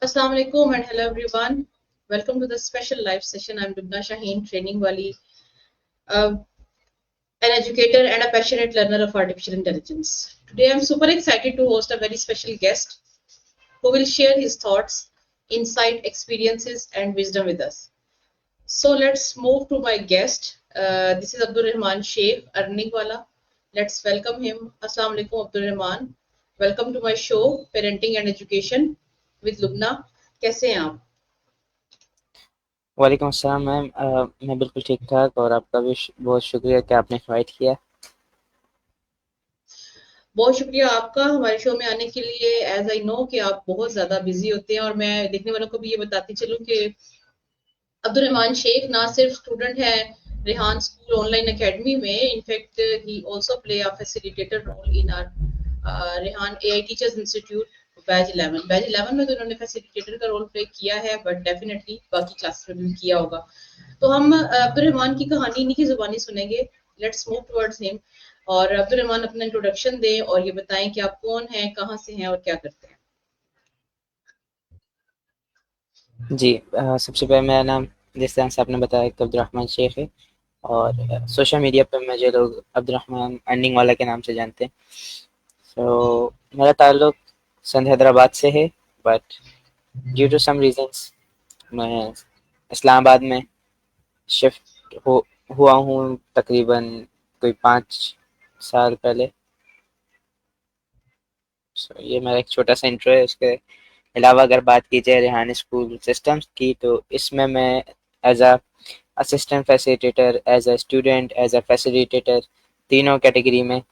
Assalamu alaikum and hello everyone. Welcome to the special live session. I'm Dubna Shaheen, training wali, uh, an educator and a passionate learner of artificial intelligence. Today I'm super excited to host a very special guest who will share his thoughts, insight, experiences, and wisdom with us. So let's move to my guest. This is Abdul Rahman Sheikh, earning wala. Let's welcome him. Assalamu alaikum Abdul Rahman. Welcome to my show, Parenting and Education with Lubna. कैसे हैं आप? वालेकुम अस्सलाम ma'am. मैं बिल्कुल ठीक ठाक और आपका भी बहुत शुक्रिया कि आपने इनवाइट किया। बहुत शुक्रिया आपका हमारे शो में आने के लिए। एज आई नो कि आप बहुत ज़्यादा बिजी होते हैं और मैं देखने वालों को भी ये बताती चलूँ कि अब्दुल रहमान शेख ना सिर्फ स्टूडेंट है रेहान स्कूल ऑनलाइन एकेडमी में, in fact he also play a facilitator role in our Rehan AI teachers institute batch 11 में तो उन्होंने फैसिलिटेटर का रोल प्ले किया है, बट डेफिनेटली बाकी क्लासेस में भी किया होगा। तो हम अब्दुल रहमान की कहानी इन्हीं की जुबानी सुनेंगे। Let's move towards him. और अब्दुल रहमान अपना इंट्रोडक्शन दें और ये बताएं कि आप कौन हैं, कहाँ से हैं और क्या करते हैं। जी, सबसे पहले मेरा नाम जिस तरह से आपने बताया कि अब्दुर्रहमान शेख है और सोशल मीडिया पे मुझे लोग अब्दुर्रहमान अर्निंग वाला के नाम से जानते हैं। तो मेरा ताल्लुक संध हैदराबाद से है, but due to some reasons मैं इस्लामाबाद में शिफ्ट हुआ हूँ तकरीबन कोई 5 साल पहले। ये मेरा एक छोटा सा इंट्रो है। उसके अलावा अगर बात की जाए रेहान स्कूल सिस्टम्स की, तो इसमें मैं as a assistant facilitator, as a student, as a facilitator, तीनों कैटेगरी में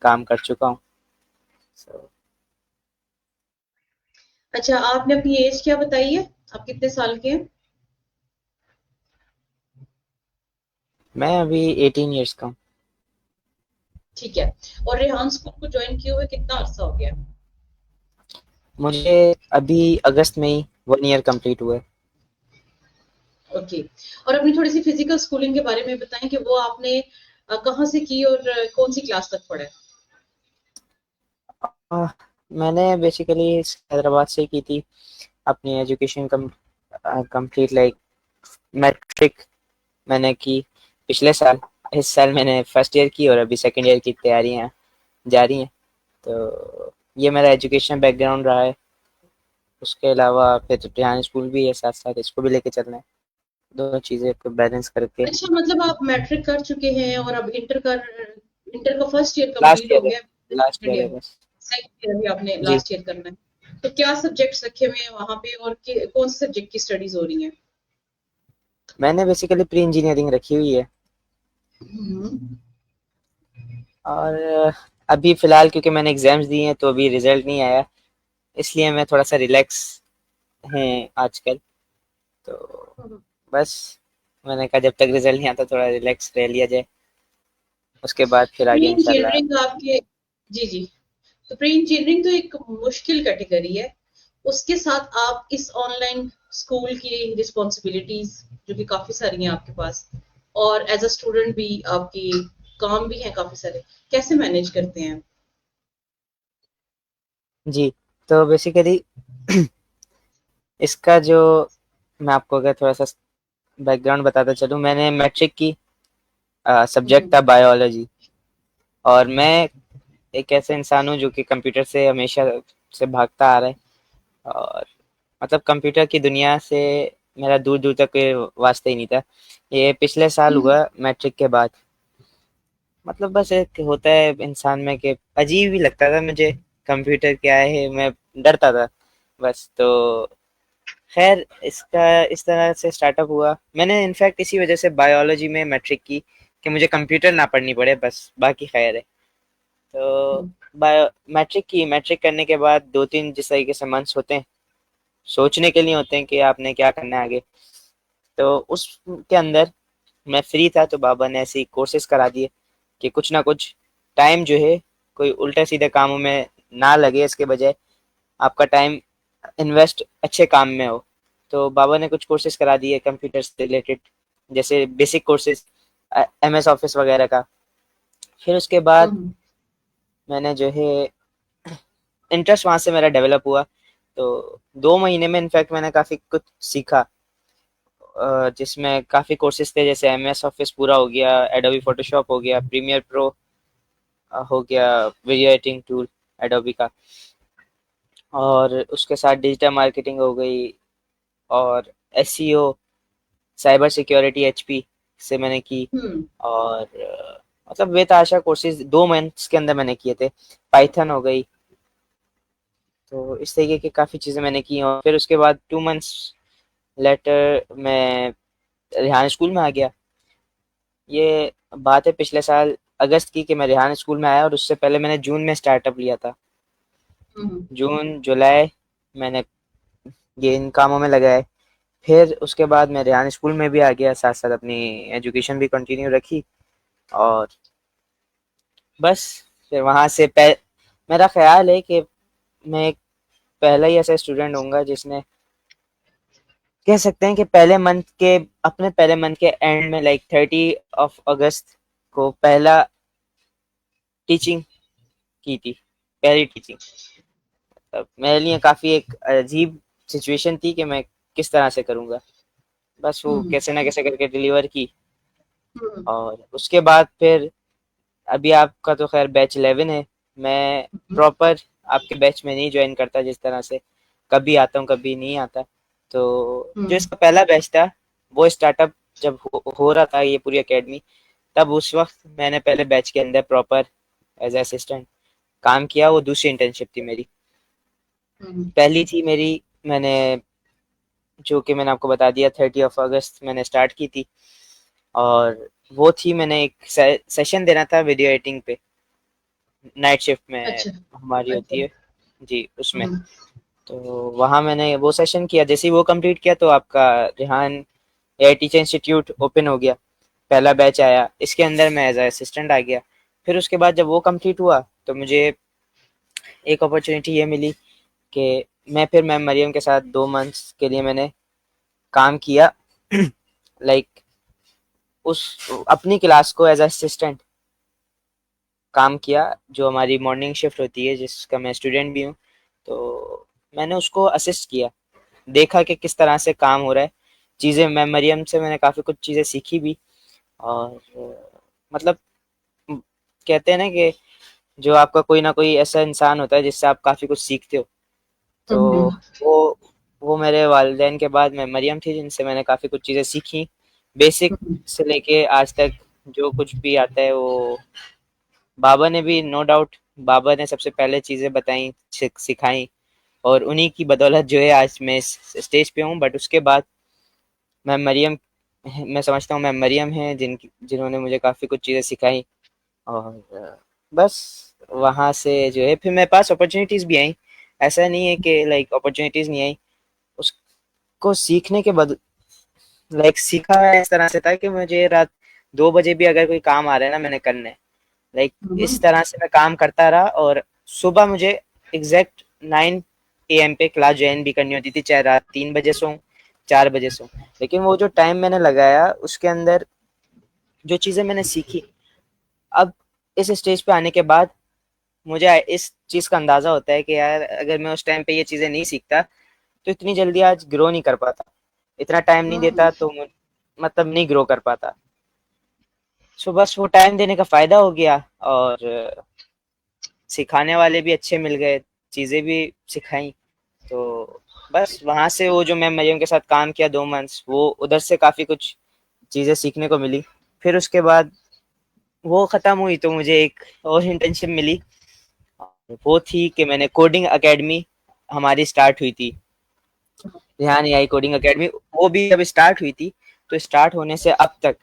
काम कर चुका हूँ। so, अच्छा, आपने अपनी एज क्या बताई है? आप कितने साल के हैं? मैं अभी 18 ईयर्स का हूँ। ठीक है। और रेहान स्कूल को ज्वाइन किए हुए कितना अरसा हो गया? मुझे अभी अगस्त में ही 1 ईयर कंप्लीट हुआ है। ओके। और अपनी थोड़ी सी फिजिकल स्कूलिंग के बारे में बताएं कि वो आपने कहाँ से की और कौन सी क्लास तक पढ़ा है? आह, मैंने बेसिकली हैदराबाद से की थी अपनी एजुकेशन कंप्लीट, लाइक मैट्रिक मैंने की पिछले साल। इस साल मैंने फर्स्ट ईयर की और अभी सेकंड ईयर की तैयारियां जारी हैं। तो ये मेरा एजुकेशन बैकग्राउंड रहा है। उसके अलावा फिर रेहान स्कूल भी है, साथ साथ इसको भी लेके चलना है। दोनों चीज़ें को बैलेंस करके। अच्छा, मतलब आप मैट्रिक कर चुके हैं और अब इंटर का फर्स्ट ईयर लास्ट कंप्लीट हो ईयर है, गया। लास्ट सेकंड ईयर है ईयर, बस। सेकंड ईयर भी आपने जी, लास्ट ईयर करना है। तो क्या सब्जेक्ट्स रखे हुए हैं वहां पे और कौन से सब्जेक्ट की स्टडीज हो रही हैं? मैंने बेसिकली प्री इंजीनियरिंग रखी हुई है। हम्म। और अभी फ़िलहाल क्योंकि मैंने एग्ज़ाम्स दिए हैं तो अभी रिज़ल्ट नहीं आया, इसलिए मैं थोड़ा-सा रिलैक्स हूँ आजकल। तो बस मैंने कहा जब तक रिज़ल्ट नहीं आता थोड़ा रिलैक्स रह लिया जाए, उसके बाद फिर प्री आगे इंशाल्लाह। इंजीनियरिंग आपके, जी जी, तो प्री इंजीनियरिंग तो एक मुश्किल कैटेगरी है। उसके साथ आप इस ऑनलाइन स्कूल की रिस्पॉन्सिबिलिटीज जो कि काफी सारी हैं आपके पास, और एज अ स्टूडेंट भी आपकी काम भी हैं काफी सारे, कैसे मैनेज करते हैं? जी, तो बेसिकली इसका जो मैं आपको अगर थोड़ा-सा बैकग्राउंड बताता चलूँ, मैंने मैट्रिक की, सब्जेक्ट हम्म। था बायोलॉजी। और मैं एक ऐसा इंसान हूँ जो कि कंप्यूटर से हमेशा से भागता आ रहा है। और मतलब कंप्यूटर की दुनिया से मेरा दूर दूर तक कोई वास्ता ही नहीं था। ये पिछले साल हम्म। हुआ मैट्रिक के बाद। मतलब बस एक होता है इंसान में कि अजीब ही लगता था मुझे, कंप्यूटर क्या है, मैं डरता था बस। तो खैर इसका इस तरह से स्टार्टअप हुआ। मैंने इनफैक्ट इसी वजह से बायोलॉजी में मैट्रिक की कि मुझे कंप्यूटर ना पढ़नी पड़े, बस बाकी खैर है। तो हम्म। बायो मैट्रिक की, मैट्रिक करने के बाद 2-3 जिस तरीके से मंथ्स होते हैं सोचने के लिए होते हैं कि आपने क्या करना है आगे। तो उसके अंदर मैं फ्री था तो बाबा ने ऐसे ही कोर्सेज करा दिए कि कुछ ना कुछ टाइम जो है कोई उल्टे सीधे कामों में ना लगे, इसके बजाय आपका टाइम इन्वेस्ट अच्छे काम में हो। तो बाबा ने कुछ कोर्सेज करा दिए कंप्यूटर से रिलेटेड, जैसे बेसिक कोर्सेज एमएस ऑफिस वगैरह का। फिर उसके बाद हम्म। मैंने जो है इंटरेस्ट वहाँ से मेरा डेवलप हुआ तो 2 महीने में इनफैक्ट मैंने काफ़ी कुछ सीखा, जिसमें काफ़ी कोर्सेज थे, जैसे MS ऑफिस पूरा हो गया, एडोबी फोटोशॉप हो गया, प्रीमियर प्रो हो गया, वीडियो एडिटिंग टूल एडोबी का, और उसके साथ डिजिटल मार्केटिंग हो गई, और SEO, साइबर सिक्योरिटी HP से मैंने की। हम्म। और मतलब बेतहाशा कोर्सेज 2 मंथ्स के अंदर मैंने किए थे। पाइथन हो गई। तो इस तरीके की काफ़ी चीज़ें मैंने की, और फिर उसके बाद 2 मंथ्स लेटर मैं रेहान स्कूल में आ गया। ये बात है पिछले साल अगस्त की, कि मैं रेहान स्कूल में आया, और उससे पहले मैंने जून में स्टार्टअप लिया था। हम्म। जून जुलाई मैंने ये इन कामों में लगाए। फिर उसके बाद मैं रेहान स्कूल में भी आ गया, साथ साथ अपनी एजुकेशन भी कंटिन्यू रखी। और बस फिर वहाँ से मेरा ख्याल है कि मैं एक पहला ही ऐसा स्टूडेंट होऊंगा जिसने, कह सकते हैं कि पहले मंथ के एंड में, लाइक 30 अगस्त को पहला टीचिंग की थी, पहली टीचिंग। तब मेरे लिए काफ़ी एक अजीब सिचुएशन थी कि मैं किस तरह से करूँगा। बस वो हम्म। कैसे ना कैसे करके डिलीवर की। हम्म। और उसके बाद फिर अभी आपका तो खैर बैच 11 है। मैं प्रॉपर आपके बैच में नहीं ज्वाइन करता, जिस तरह से कभी आता हूँ कभी नहीं आता। तो जो हम्म। इसका पहला बैच था, वो स्टार्टअप जब हो रहा था ये पूरी एकेडमी, तब उस वक्त मैंने पहले बैच के अंदर प्रॉपर एज असिस्टेंट काम किया। वो दूसरी इंटर्नशिप थी मेरी। हम्म। पहली थी मेरी, मैंने जो कि मैंने आपको बता दिया, 30 अगस्त मैंने स्टार्ट की थी। और वो थी, मैंने एक सेशन देना था वीडियो एडिटिंग पे, नाइट शिफ्ट में अच्छा। हमारी होती अच्छा। है जी, उसमें। हम्म। तो वहाँ मैंने वो सेशन किया। जैसे ही वो कंप्लीट किया तो आपका Rehan AI teacher institute open हो गया, पहला बैच आया, इसके अंदर मैं एज असिस्टेंट आ गया। फिर उसके बाद जब वो कंप्लीट हुआ तो मुझे एक अपॉर्चुनिटी ये मिली कि मैं फिर मैम मरियम के साथ 2 मंथ्स के लिए मैंने काम किया। लाइक उस अपनी क्लास को एज असिस्टेंट काम किया, जो हमारी मॉर्निंग शिफ्ट होती है, जिसका मैं स्टूडेंट भी हूँ। तो मैंने उसको असिस्ट किया, देखा कि किस तरह से काम हो रहा है। चीज़ें मैं मरियम से मैंने काफ़ी कुछ चीज़ें सीखी भी। और मतलब कहते हैं ना कि जो आपका कोई ना कोई ऐसा इंसान होता है जिससे आप काफ़ी कुछ सीखते हो। तो हम्म। वो वो मेरे वालिदैन के बाद मैं मरियम थी, जिनसे मैंने काफ़ी कुछ चीज़ें सीखी, बेसिक हम्म। से लेके आज तक। जो कुछ भी आता है वो बाबा ने भी, नो डाउट, बाबा ने सबसे पहले चीज़ें बताई, सिखाई, और उन्हीं की बदौलत जो है आज मैं इस स्टेज पे हूँ। बट उसके बाद मैम मरियम, मैं समझता हूँ मैम मरियम हैं जिन्होंने मुझे काफ़ी कुछ चीज़ें सिखाई। और बस वहाँ से जो है फिर मेरे पास अपॉर्चुनिटीज़ भी आई। ऐसा नहीं है कि लाइक अपॉर्चुनिटीज़ नहीं आई। उसको सीखने के बाद लाइक सीखा है इस तरह से था कि मुझे रात 2 बजे भी अगर कोई काम आ रहा है ना, मैंने करना है। लाइक इस हम्म। तरह से मैं काम करता रहा। और सुबह मुझे एग्जैक्ट 9 AM पे क्लास ज्वाइन भी करनी होती थी, चाहे रात 3 बजे सोऊं, 4 बजे सोऊं। लेकिन वो जो टाइम मैंने लगाया उसके अंदर, जो चीज़ें मैंने सीखी, अब इस स्टेज पे आने के बाद मुझे इस चीज़ का अंदाज़ा होता है कि यार अगर मैं उस टाइम पे ये चीज़ें नहीं सीखता तो इतनी जल्दी आज ग्रो नहीं कर पाता, इतना टाइम नहीं हम्म। देता तो मतलब नहीं ग्रो कर पाता। सो बस वो टाइम देने का फ़ायदा हो गया, और सिखाने वाले भी अच्छे मिल गए, चीज़ें भी सिखाई। तो बस वहाँ से वो जो मैं मरियम के साथ काम किया 2 मंथ्स, वो उधर से काफ़ी कुछ चीज़ें सीखने को मिली। फिर उसके बाद वो ख़त्म हुई तो मुझे एक और इंटर्नशिप मिली। वो थी कि मैंने कोडिंग एकेडमी, हमारी स्टार्ट हुई थी, ध्यान आई कोडिंग एकेडमी। वो भी जब स्टार्ट हुई थी, तो स्टार्ट होने से अब तक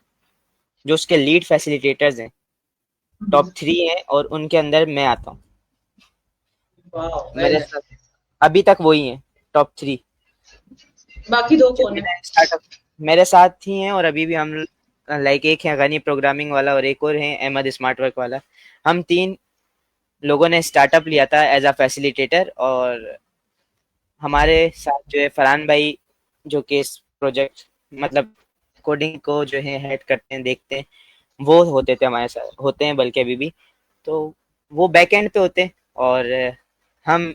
जो उसके लीड फैसिलिटेटर्स हैं, हम्म। टॉप 3 हैं, और उनके अंदर मैं आता हूँ। वाह, वेरी मेरे नाइस। साथ अभी तक वही हैं, टॉप 3। बाकी दो जब कौन भी है? मैं स्टार्टअप, मेरे साथ ही हैं, और अभी भी हम लाइक एक है गनी प्रोग्रामिंग वाला, और एक और है अहमद स्मार्ट वर्क वाला। हम 3 लोगों ने स्टार्टअप लिया था एज अ फैसिलिटेटर। और हमारे साथ जो है फरहान भाई, जो कि इस प्रोजेक्ट, मतलब कोडिंग को जो है हेड करते हैं, देखते हैं, वो होते थे हमारे साथ, होते हैं बल्कि अभी भी। तो वो बैक एंड पे होते हैं, और हम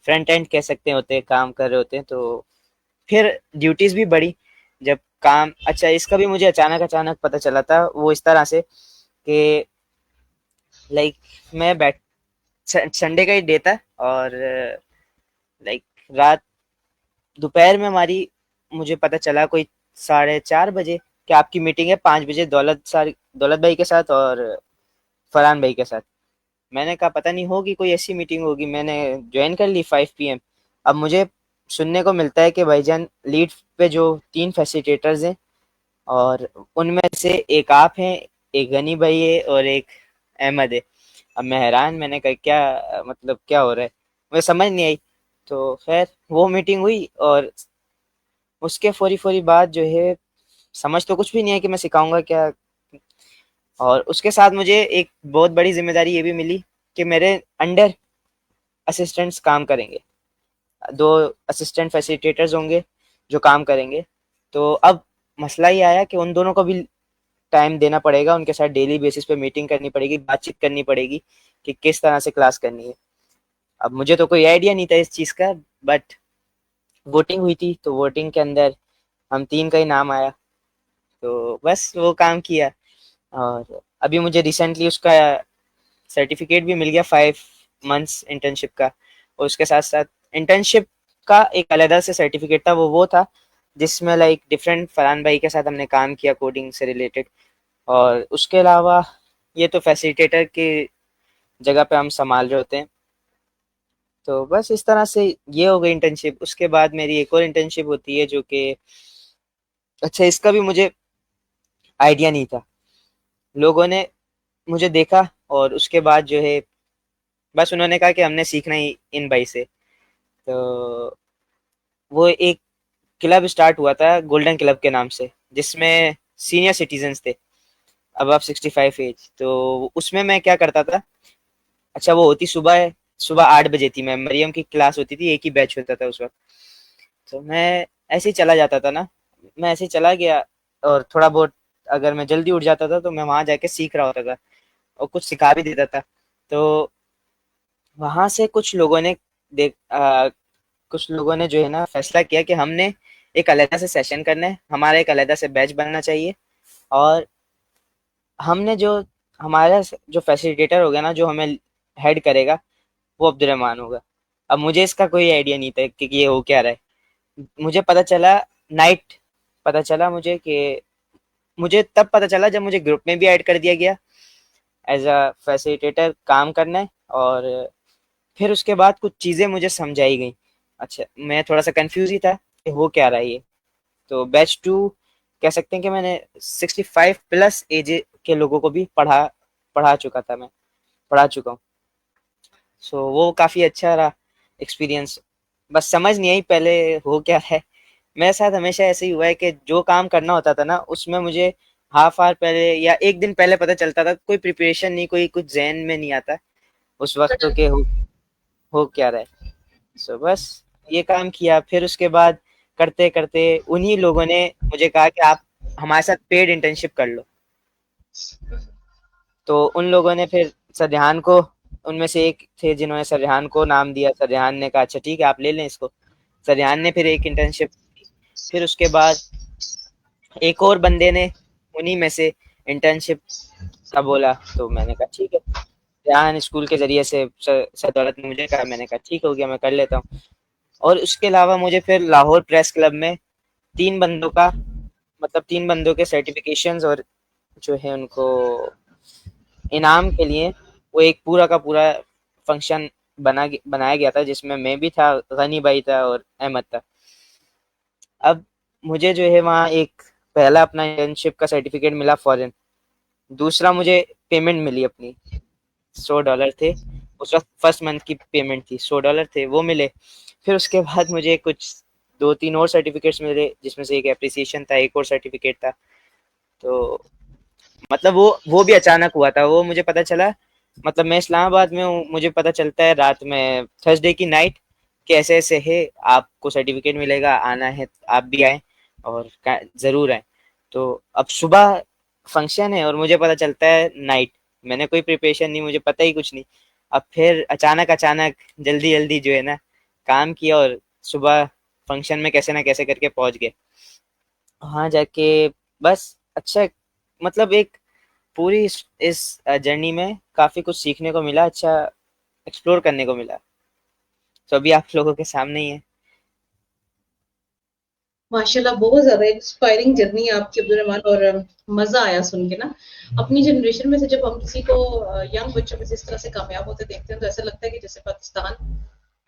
फ्रंट एंड कह सकते होते हैं, काम कर रहे होते हैं। तो फिर ड्यूटीज भी बढ़ी जब काम, अच्छा इसका भी मुझे अचानक अचानक पता चला था। वो इस तरह से कि लाइक मैं बैठ संडे का ही डे था, और लाइक रात दोपहर में हमारी, मुझे पता चला कोई 4:30 बजे कि आपकी मीटिंग है 5 बजे दौलत भाई के साथ और फरहान भाई के साथ। मैंने कहा पता नहीं होगी कोई ऐसी मीटिंग होगी, मैंने ज्वाइन कर ली 5 PM। अब मुझे सुनने को मिलता है कि भाईजान लीड पे जो 3 फैसिलिटेटर्स हैं, और उनमें से एक आप हैं, एक गनी भाई है और एक अहमद है। अब मैं हैरान, मैंने कहा क्या मतलब क्या हो रहा है, मुझे समझ नहीं आई। तो खैर वो मीटिंग हुई, और उसके फौरी फौरी बाद जो है, समझ तो कुछ भी नहीं है कि मैं सिखाऊंगा क्या। और उसके साथ मुझे एक बहुत बड़ी जिम्मेदारी ये भी मिली कि मेरे अंडर असिस्टेंट्स काम करेंगे, 2 असिस्टेंट फैसिलिटेटर्स होंगे जो काम करेंगे। तो अब मसला ये आया कि उन दोनों को भी टाइम देना पड़ेगा, उनके साथ डेली बेसिस पे मीटिंग करनी पड़ेगी, बातचीत करनी पड़ेगी कि किस तरह से क्लास करनी है। अब मुझे तो कोई आइडिया नहीं था इस चीज़ का, बट वोटिंग हुई थी, तो वोटिंग के अंदर हम 3 का ही नाम आया, तो बस वो काम किया। और अभी मुझे रिसेंटली उसका सर्टिफिकेट भी मिल गया, 5 मंथ्स इंटर्नशिप का। और उसके साथ साथ इंटर्नशिप का एक अलग से सर्टिफिकेट था, वो था जिसमें लाइक डिफरेंट फरहान भाई के साथ हमने काम किया कोडिंग से रिलेटेड। और उसके अलावा ये तो फैसिलिटेटर की जगह पे हम संभाल रहे होते हैं। तो बस इस तरह से ये हो गई इंटर्नशिप। उसके बाद मेरी एक और इंटर्नशिप होती है जो कि, अच्छा इसका भी मुझे आइडिया नहीं था। लोगों ने मुझे देखा और उसके बाद जो है, बस उन्होंने कहा कि हमने सीखना ही इन भाई से। तो वो एक क्लब स्टार्ट हुआ था गोल्डन क्लब के नाम से, जिसमें सीनियर सिटीजन्स थे अब 65 एज। तो उसमें मैं क्या करता था, अच्छा वो होती सुबह सुबह 8 बजे थी, मैं मरियम की क्लास होती थी, एक ही बैच होता था उस वक्त। तो मैं ऐसे ही चला जाता था ना, मैं ऐसे ही चला गया, और थोड़ा बहुत अगर मैं जल्दी उठ जाता था तो मैं वहां जाके सीख रहा होता था, और कुछ सिखा भी देता था। तो वहां से कुछ लोगों ने जो है ना फैसला किया कि हमने एक अलग से सेशन करना है, हमारा एक अलग से बैच बनना चाहिए। और हमने जो हमारा जो फैसिलिटेटर होगा ना, जो हमें हेड करेगा, वो अब्दुलरहमान होगा। अब मुझे इसका कोई आइडिया नहीं था कि ये हो क्या रहा है। मुझे पता चला नाइट, पता चला मुझे कि, मुझे तब पता चला जब मुझे ग्रुप में भी ऐड कर दिया गया एज अ फैसिलिटेटर काम करना है। और फिर उसके बाद कुछ चीज़ें मुझे समझाई गई। अच्छा मैं थोड़ा सा कंफ्यूज ही था कि हो क्या रहा है ये। तो बैच 2 कह सकते हैं कि मैंने 65+ एज के लोगों को भी पढ़ा चुका था, मैं पढ़ा चुका हूँ। सो वो काफ़ी अच्छा रहा एक्सपीरियंस। बस समझ नहीं आई पहले हो क्या है। मेरे साथ हमेशा ऐसे ही हुआ है कि जो काम करना होता था ना, उसमें मुझे हाफ आवर पहले या एक दिन पहले पता चलता था, कोई प्रिपरेशन नहीं, कोई कुछ जहन में नहीं आता उस वक्त तो, के हो क्या रहा है। सो बस ये काम किया। फिर उसके बाद करते करते उन्हीं लोगों ने मुझे कहा कि आप हमारे साथ पेड इंटर्नशिप कर लो। तो उन लोगों ने फिर सरजान को, उनमें से एक थे जिन्होंने सरजान को नाम दिया। सरजान ने कहा अच्छा ठीक है आप ले लें इसको। सरजान ने फिर एक इंटर्नशिप, फिर उसके बाद एक और बंदे ने उन्हीं में से इंटर्नशिप का बोला। तो मैंने कहा ठीक है, रेहान स्कूल के जरिए से सर दौलत ने मुझे कहा, मैंने कहा ठीक हो गया मैं कर लेता हूँ। और उसके अलावा मुझे फिर लाहौर प्रेस क्लब में 3 बंदों का, मतलब 3 बंदों के सर्टिफिकेशंस और जो है उनको इनाम के लिए, वो एक पूरा का पूरा फंक्शन बनाया गया था, जिसमें मैं भी था, गनी भाई था और अहमद था। अब मुझे जो है वहाँ एक पहला अपना इंटर्नशिप का सर्टिफिकेट मिला फॉरेन। दूसरा मुझे पेमेंट मिली अपनी, $100 थे उस वक्त, फर्स्ट मंथ की पेमेंट थी, $100 थे वो मिले। फिर उसके बाद मुझे कुछ 2-3 और सर्टिफिकेट्स मिले, जिसमें से एक एप्रिसिएशन था, एक और सर्टिफिकेट था। तो मतलब वो भी अचानक हुआ था, वो मुझे पता चला, मतलब मैं इस्लामाबाद में हूँ, मुझे पता चलता है रात में थर्सडे की नाइट कि ऐसे ऐसे है, आपको सर्टिफिकेट मिलेगा, आना है आप भी आए और ज़रूर आए। तो अब सुबह फंक्शन है और मुझे पता चलता है नाइट, मैंने कोई प्रिपरेशन नहीं, मुझे पता ही कुछ नहीं। अब फिर अचानक अचानक जल्दी जल्दी जो है ना काम किया और सुबह फंक्शन में कैसे ना कैसे करके पहुंच गए वहां जाके। बस अच्छा, मतलब एक पूरी इस जर्नी में काफी कुछ सीखने को मिला, अच्छा एक्सप्लोर करने को मिला। तो अभी आप लोगों के सामने ही है। माशाल्लाह बहुत ज़्यादा इंस्पायरिंग जर्नी है आपकी अब्दुल रहमान, और मज़ा आया सुन के ना। अपनी जनरेशन में से जब हम किसी को यंग बच्चों में से इस तरह से कामयाब होते देखते हैं तो ऐसा लगता है कि जैसे पाकिस्तान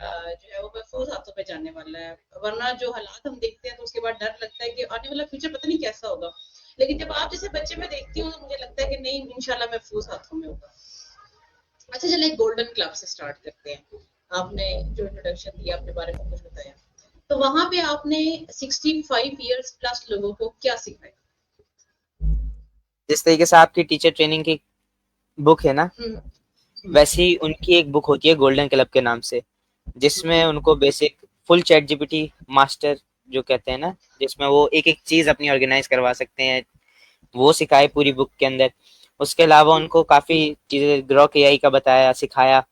जो है वो महफूज हाथों पे जाने वाला है। वरना जो हालात हम देखते हैं तो उसके बाद डर लगता है कि आने वाला फ्यूचर पता नहीं कैसा होगा। लेकिन जब आप जैसे बच्चे में देखती हूँ तो मुझे लगता है कि नहीं, इंशाल्लाह महफूज हाथों में होगा। अच्छा चलिए, एक गोल्डन क्लब से स्टार्ट करते हैं। आपने जो इंट्रोडक्शन दिया, अपने बारे में कुछ बताया, तो वहां पे आपने 65 इयर्स प्लस लोगों को क्या सिखाया? जिस तरीके से आपकी टीचर ट्रेनिंग की बुक है ना, हम्म। हम्म। वैसे ही उनकी एक बुक होती है गोल्डन क्लब के नाम से, जिसमें उनको basic full chat GPT master जो कहते हैं ना, जिसमें वो एक एक चीज अपनी ऑर्गेनाइज करवा सकते हैं, वो सिखाए पूरी बुक के अंदर। उसके अलावा उनको काफी चीजें ग्रॉक एआई का बताया, सिखाया,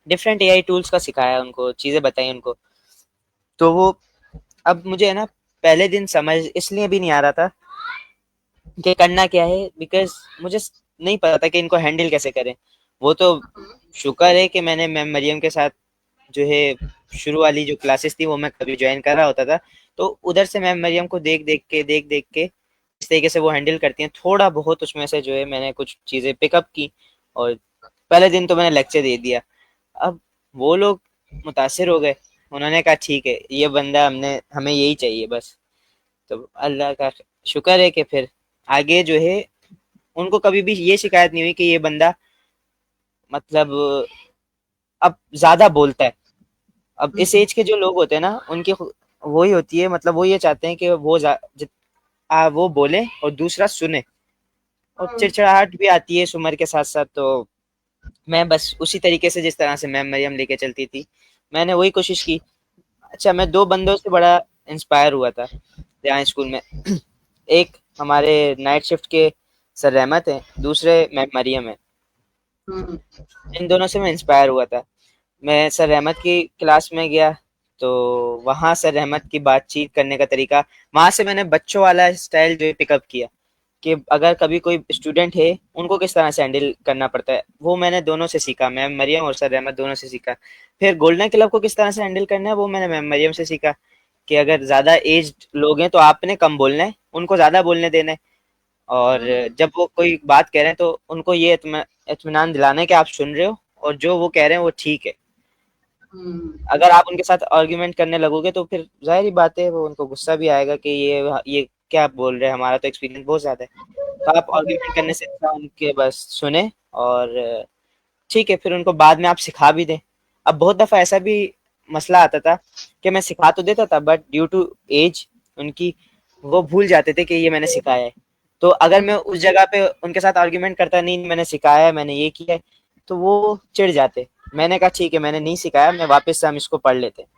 डिफरेंट एआई टूल्स का सिखाया, उनको चीजें बताई उनको। तो वो अब मुझे है ना, पहले दिन समझ इसलिए भी नहीं आ रहा था कि करना क्या है, बिकॉज मुझे नहीं पता था कि इनको हैंडल कैसे करें। वो तो शुक्र है कि मैंने मैम मरियम के साथ जो है शुरू वाली जो क्लासेस थी वो मैं कभी ज्वाइन कर रहा होता था, तो उधर से मैम मरियम को देख देख के इस तरीके से वो हैंडल करती हैं, थोड़ा बहुत उसमें से जो है मैंने कुछ चीज़ें पिकअप की। और पहले दिन तो मैंने लेक्चर दे दिया। अब वो लोग मुतासिर हो गए, उन्होंने कहा ठीक है ये बंदा हमने हमें यही चाहिए बस। तो अल्लाह का शुक्र है कि फिर आगे जो है उनको कभी भी ये शिकायत नहीं हुई कि ये बंदा मतलब अब ज्यादा बोलता है। अब इस एज के जो लोग होते हैं ना उनकी वही होती है, मतलब वो ये चाहते हैं कि वो बोले और दूसरा सुने, और चिड़चिड़ाहट भी आती है इस उम्र के साथ साथ। तो मैं बस उसी तरीके से जिस तरह से मैम मरियम लेके चलती थी मैंने वही कोशिश की। अच्छा, मैं दो बंदों से बड़ा इंस्पायर हुआ था यहाँ स्कूल में। एक हमारे नाइट शिफ्ट के सर रहमत हैं, दूसरे मैम मरियम है। इन दोनों से मैं इंस्पायर हुआ था। मैं सर रहमत की क्लास में गया, तो वहाँ सर रहमत की बातचीत करने का तरीका, वहाँ से मैंने बच्चों वाला स्टाइल जो है पिकअप किया कि अगर कभी कोई स्टूडेंट है उनको किस तरह से हैंडल करना पड़ता है, वो मैंने दोनों से सीखा, मैम मरियम और सर रहमत दोनों से सीखा। फिर गोल्डन क्लब को किस तरह से हैंडल करना है वो मैंने मैम मरियम से सीखा, कि अगर ज़्यादा एज्ड लोग हैं तो आपने कम बोलना है, उनको ज़्यादा बोलने देना है। और जब वो कोई बात कह रहे हैं तो उनको ये इत्मीनान दिलाना है कि आप सुन रहे हो और जो वो कह रहे हैं वो ठीक है। अगर आप उनके साथ आर्ग्यूमेंट करने लगोगे तो फिर जाहिर ही बात है वो उनको गुस्सा भी आएगा कि ये क्या बोल रहे हैं, हमारा तो एक्सपीरियंस बहुत ज़्यादा है। तो आप आर्ग्यूमेंट करने से अच्छा उनके बस सुने, और ठीक है फिर उनको बाद में आप सिखा भी दें। अब बहुत दफ़ा ऐसा भी मसला आता था कि मैं सिखा तो देता था बट ड्यू टू एज उनकी वो भूल जाते थे कि ये मैंने सिखाया है। तो अगर मैं उस जगह पे उनके साथ आर्ग्यूमेंट करता, नहीं मैंने सिखाया है, मैंने ये किया है, तो वो चिढ़ जाते। मैंने कहा ठीक है मैंने नहीं सिखाया, मैं वापस से हम इसको पढ़ लेते हैं।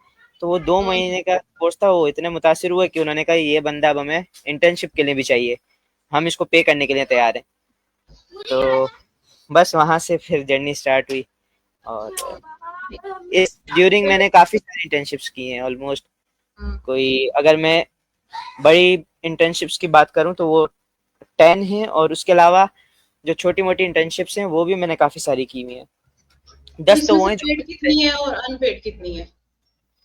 तो वो 2 महीने का कोर्स था, वो इतने मुतासिर हुए कि उन्होंने कहा ये बंदा अब हमें इंटर्नशिप के लिए भी चाहिए, हम इसको पे करने के लिए तैयार हैं। तो बस वहाँ से फिर जर्नी स्टार्ट हुई। और इस ड्यूरिंग मैंने काफ़ी सारी इंटर्नशिप्स की हैं ऑलमोस्ट। कोई अगर मैं बड़ी इंटर्नशिप्स की बात करूँ तो वो 10 हैं, और उसके अलावा जो छोटी मोटी इंटर्नशिप्स हैं वो भी मैंने काफ़ी सारी की हुई हैं। तो 10 तो इसमें वो से हैं जो पेड कितनी है और अनपेड कितनी है?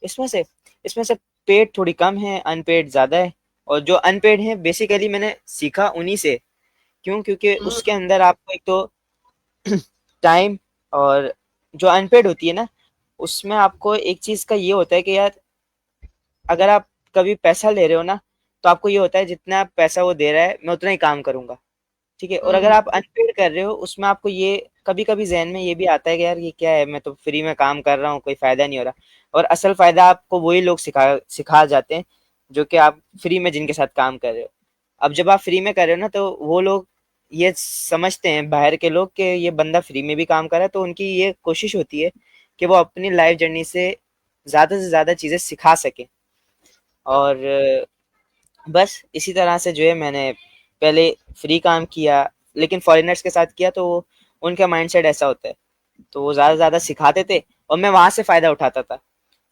इसमें से इसमें से पेड थोड़ी कम है, अनपेड ज़्यादा है। और जो अनपेड है बेसिकली मैंने सीखा उन्हीं से। क्यों? क्योंकि उसके अंदर आपको एक तो टाइम, और जो अनपेड होती है ना उसमें आपको एक चीज़ का ये होता है कि यार अगर आप कभी पैसा ले रहे हो ना तो आपको ये होता है जितना पैसा वो दे रहा है मैं उतना ही काम करूंगा, ठीक है। और अगर आप अनपेड कर रहे हो उसमें आपको ये कभी कभी जहन में ये भी आता है कि यार ये क्या है, मैं तो फ्री में काम कर रहा हूँ, कोई फायदा नहीं हो रहा। और असल फायदा आपको वही लोग सिखा जाते हैं जो कि आप फ्री में जिनके साथ काम कर रहे हो। अब जब आप फ्री में कर रहे हो ना तो वो लोग ये समझते हैं बाहर के लोग कि ये बंदा फ्री में भी काम कर रहा है, तो उनकी ये कोशिश होती है कि वो अपनी लाइफ जर्नी से ज़्यादा चीज़ें सिखा सकें। और बस इसी तरह से जो है मैंने पहले फ्री काम किया, लेकिन फॉरेनर्स के साथ किया तो उनका माइंडसेट ऐसा होता है, तो वो ज़्यादा से ज़्यादा सिखाते थे और मैं वहाँ से फ़ायदा उठाता था।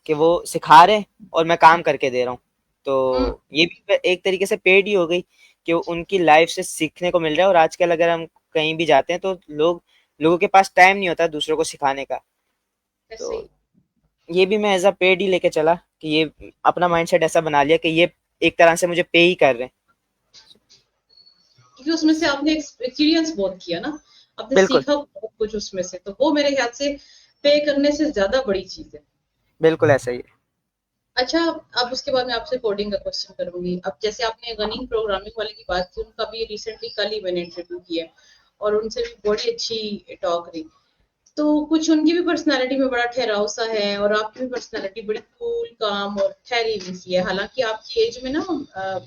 कि वो सिखा रहे हैं और मैं काम करके दे रहा हूँ। हम्म। तो ये भी एक तरीके से पेड ही हो गई कि उनकी लाइफ से सीखने को मिल रहा है। और आजकल अगर हम कहीं भी जाते हैं तो लोगों के पास टाइम नहीं होता दूसरों को सिखाने का। ऐसे तो ही। ये भी मैं एज अ पेड ही लेके चला कि ये अपना माइंडसेट ऐसा बना लिया कि ये एक तरह से मुझे पे ही कर रहे हैं। क्योंकि उसमें से आपने एक्सपीरियंस बहुत किया ना, आपने बिल्कुल, सीखा बहुत कुछ उसमें से, तो वो मेरे ख्याल से पे करने से ज्यादा बड़ी चीज है। बिल्कुल ऐसा ही है। अच्छा, अब उसके बाद मैं आपसे कोडिंग का क्वेश्चन करूंगी। अब जैसे आपने गनिंग प्रोग्रामिंग वाले की बात की, उनका भी रिसेंटली कल ही मैंने इंटरव्यू किया और उनसे भी बड़ी अच्छी टॉक रही। तो कुछ उनकी भी पर्सनालिटी में बड़ा ठहराव सा है और आपकी भी पर्सनालिटी बड़ी कूल काम और ठहरी हुई सी है। हालांकि आपकी एज में ना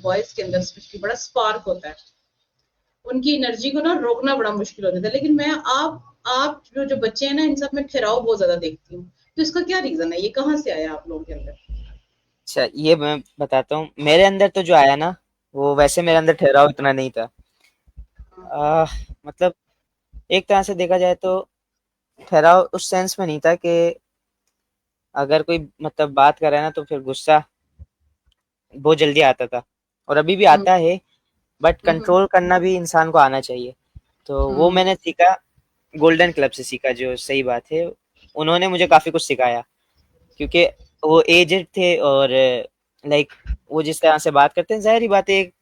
बॉयज के अंदर स्पेशली बड़ा स्पार्क होता है, उनकी एनर्जी को ना रोकना बड़ा मुश्किल हो जाता है। लेकिन मैं आप जो बच्चे हैं ना, इन सब में ठहराव बहुत ज्यादा देखती हूँ। तो इसका क्या रीजन है, ये कहाँ से आया आप लोगों के अंदर? अच्छा, ये मैं बताता हूँ। मेरे अंदर तो जो आया ना, वो वैसे मेरे अंदर ठहराव इतना नहीं था। आ, मतलब एक तरह से देखा जाए तो ठहराव उस सेंस में नहीं था कि अगर कोई मतलब बात कर रहा है ना तो फिर गुस्सा बहुत जल्दी आता था और अभी भी हम्म। आता है। But hmm. कंट्रोल करना भी इंसान को आना चाहिए। तो वो हम्म। मैंने सीखा, गोल्डन क्लब से सीखा, जो सही बात है। उन्होंने मुझे काफी कुछ सिखाया क्योंकि वो एजेड थे और लाइक वो जिस तरह से बात करते हैं, जाहिर बात है एक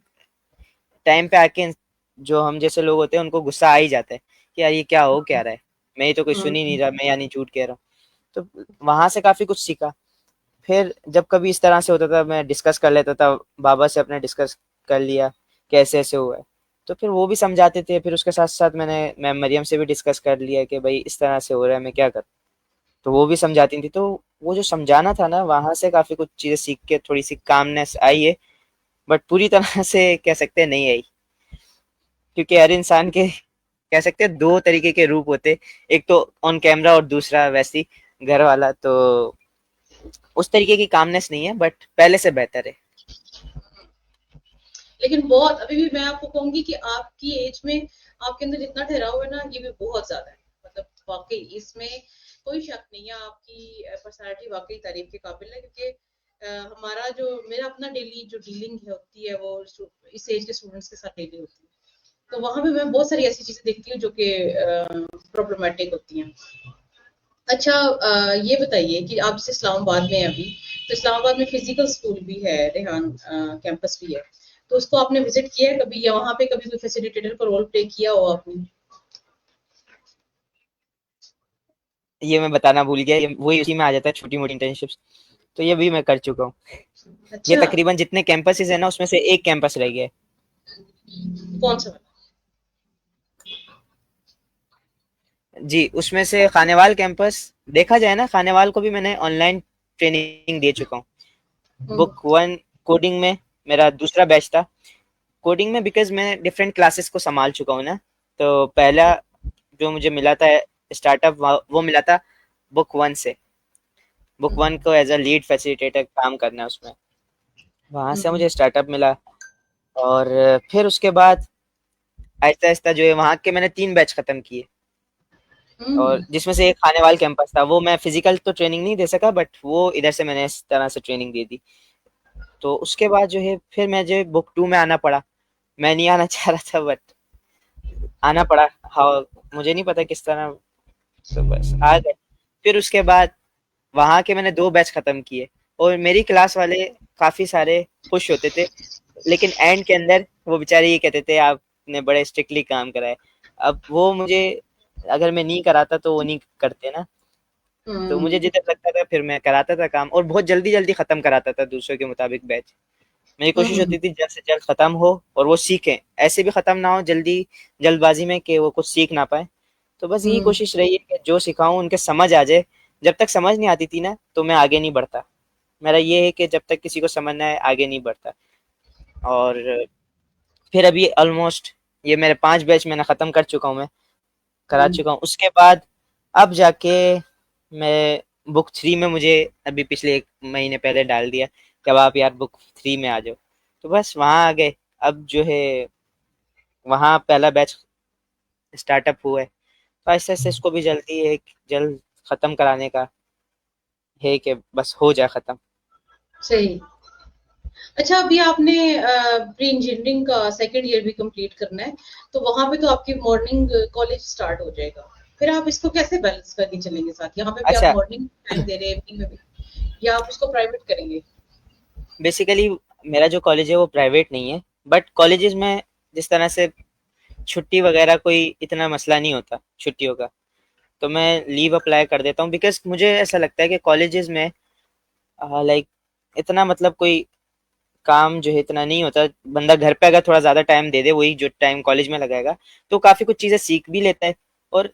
टाइम पे आके जो हम जैसे लोग होते हैं उनको गुस्सा आ ही जाता है कि यार ये क्या हो क्या रहा है, मैं ये तो कोई सुन ही नहीं हम्म। रहा, मैं यानी झूठ कह रहा हूँ। तो वहां से काफी कुछ सीखा। फिर जब कभी इस तरह से होता था मैं डिस्कस कर लेता था, बाबा से अपने डिस्कस कर लिया कैसे ऐसे हुआ है। तो फिर वो भी समझाते थे, फिर उसके साथ साथ मैं मरियम से भी डिस्कस कर लिया कि भाई इस तरह से हो रहा है, मैं क्या करूँ। तो वो भी समझाती थी। तो वो जो समझाना था ना, वहां से काफी कुछ चीजें सीख के थोड़ी सी कामनेस आई है। बट पूरी तरह से कह सकते हैं नहीं आई, क्योंकि हर इंसान के कह सकते हैं दो तरीके के रूप होते, एक तो ऑन कैमरा और दूसरा वैसी घर वाला। तो उस तरीके की कामनेस नहीं है, बट पहले से बेहतर है। लेकिन बहुत अभी भी मैं आपको कहूंगी कि आपकी एज में आपके अंदर जितना ठहराव है ना, ये भी बहुत ज्यादा है। मतलब वाकई इसमें कोई शक नहीं है, आपकी पर्सनालिटी वाकई तारीफ के काबिल है। क्योंकि हमारा जो मेरा अपना डेली जो डीलिंग है होती है वो इस एज के स्टूडेंट्स के साथ डेली होती है। तो वहां पे मैं बहुत सारी ऐसी चीजें देखती हूँ जो कि प्रॉब्लमेटिक होती हैं। अच्छा, ये बताइए कि आप जैसे इस्लामाबाद में हैं अभी, तो इस्लामाबाद में फिजिकल स्कूल भी है, रेहान कैंपस भी है। तो उसको आपने विजिट किया है कभी, या वहां पे कभी कोई फैसिलिटेटर का रोल प्ले किया हो आपने? ये मैं बताना भूल गया, ये वही उसी में आ जाता है, छोटी मोटी इंटर्नशिप्स। तो ये भी मैं कर चुका हूँ। ये अच्छा। तकरीबन जितने कैंपसेस है ना उसमें से एक कैंपस रह गया है। कौन सा वाला? जी, उसमें से खानेवाल कैंपस। देखा जाए ना, खानेवाल को भी मैंने ऑनलाइन ट्रेनिंग दे चुका हूँ। हम्म। बुक वन कोडिंग में मेरा दूसरा बैच था। कोडिंग में बिकॉज मैं डिफरेंट क्लासेस को संभाल चुका हूँ ना। तो पहला जो मुझे मिला था स्टार्टअप, वो मिला था बुक वन से। बुक वन को एज अ लीड फैसिलिटेटर काम करना है उसमें। वहां से हम्म। मुझे स्टार्टअप मिला। और फिर उसके बाद आहिस्ता आहिस्ता जो है वहां के मैंने 3 बैच खत्म किए। और हम्म। जिसमें से एक खाने वाला कैंपस था, वो मैं फिजिकल तो ट्रेनिंग नहीं दे सका, बट वो इधर से मैंने इस तरह से ट्रेनिंग दे दी। तो उसके बाद जो है फिर मैं जो बुक टू में आना पड़ा। मैं नहीं आना चाह रहा था, बट आना पड़ा। हाँ, मुझे नहीं पता किस तरह, तो बस आ गए। फिर उसके बाद वहां के मैंने 2 बैच खत्म किए। और मेरी क्लास वाले काफी सारे खुश होते थे, लेकिन एंड के अंदर वो बेचारे ये कहते थे आपने बड़े स्ट्रिक्टली काम कराए। अब वो मुझे, अगर मैं नहीं कराता तो वो नहीं करते ना। तो मुझे हम्म। जिधर लगता था फिर मैं कराता था काम, और बहुत जल्दी जल्दी खत्म कराता था दूसरों के मुताबिक बैच। मेरी कोशिश हम्म। होती थी जल्द से जल्द खत्म हो और वो सीखें, ऐसे भी खत्म ना हो जल्दी जल्दबाजी में कि वो कुछ सीख ना पाए। तो बस यही हम्म। कोशिश रही है कि जो सिखाऊं उनके समझ आ जाए। जब तक समझ नहीं आती थी ना तो मैं आगे नहीं बढ़ता। मेरा ये है कि जब तक किसी को समझ ना आए आगे नहीं बढ़ता। और फिर अभी ऑलमोस्ट ये मेरे 5 बैच मैंने खत्म कर चुका हूँ, मैं करा हम्म। चुका हूँ। उसके बाद अब जाके मैं बुक थ्री में, मुझे अभी पिछले 1 महीने पहले डाल दिया कि अब आप यार बुक थ्री में आ जाओ। तो बस वहाँ आ गए। अब जो है वहाँ पहला बैच स्टार्टअप हुआ है, तो ऐसे ऐसे इसको भी जल्दी है, जल्द खत्म कराने का है कि बस हो जाए खत्म। सही। अच्छा, अभी आपने प्री इंजीनियरिंग का सेकंड ईयर भी कंप्लीट करना है, तो वहां पे तो आपकी मॉर्निंग कॉलेज स्टार्ट हो जाएगा। फिर आप इसको कैसे बैलेंस करके चलेंगे साथ? यहाँ पे भी आप अच्छा, मॉर्निंग टाइम दे रहे हैं, इवनिंग में भी, या आप इसको प्राइवेट करेंगे? बेसिकली मेरा जो कॉलेज है वो प्राइवेट नहीं है, बट कॉलेजेस में जिस तरह से छुट्टी वगैरह कोई इतना मसला नहीं होता छुट्टियों का, तो मैं लीव अप्लाई कर देता हूँ, बिकॉज मुझे ऐसा लगता है कि कॉलेजेस में लाइक इतना मतलब कोई काम जो है इतना नहीं होता। बंदा घर पे अगर थोड़ा ज़्यादा टाइम दे दे, वही जो टाइम कॉलेज में लगाएगा, तो काफ़ी कुछ चीज़ें सीख भी लेता है और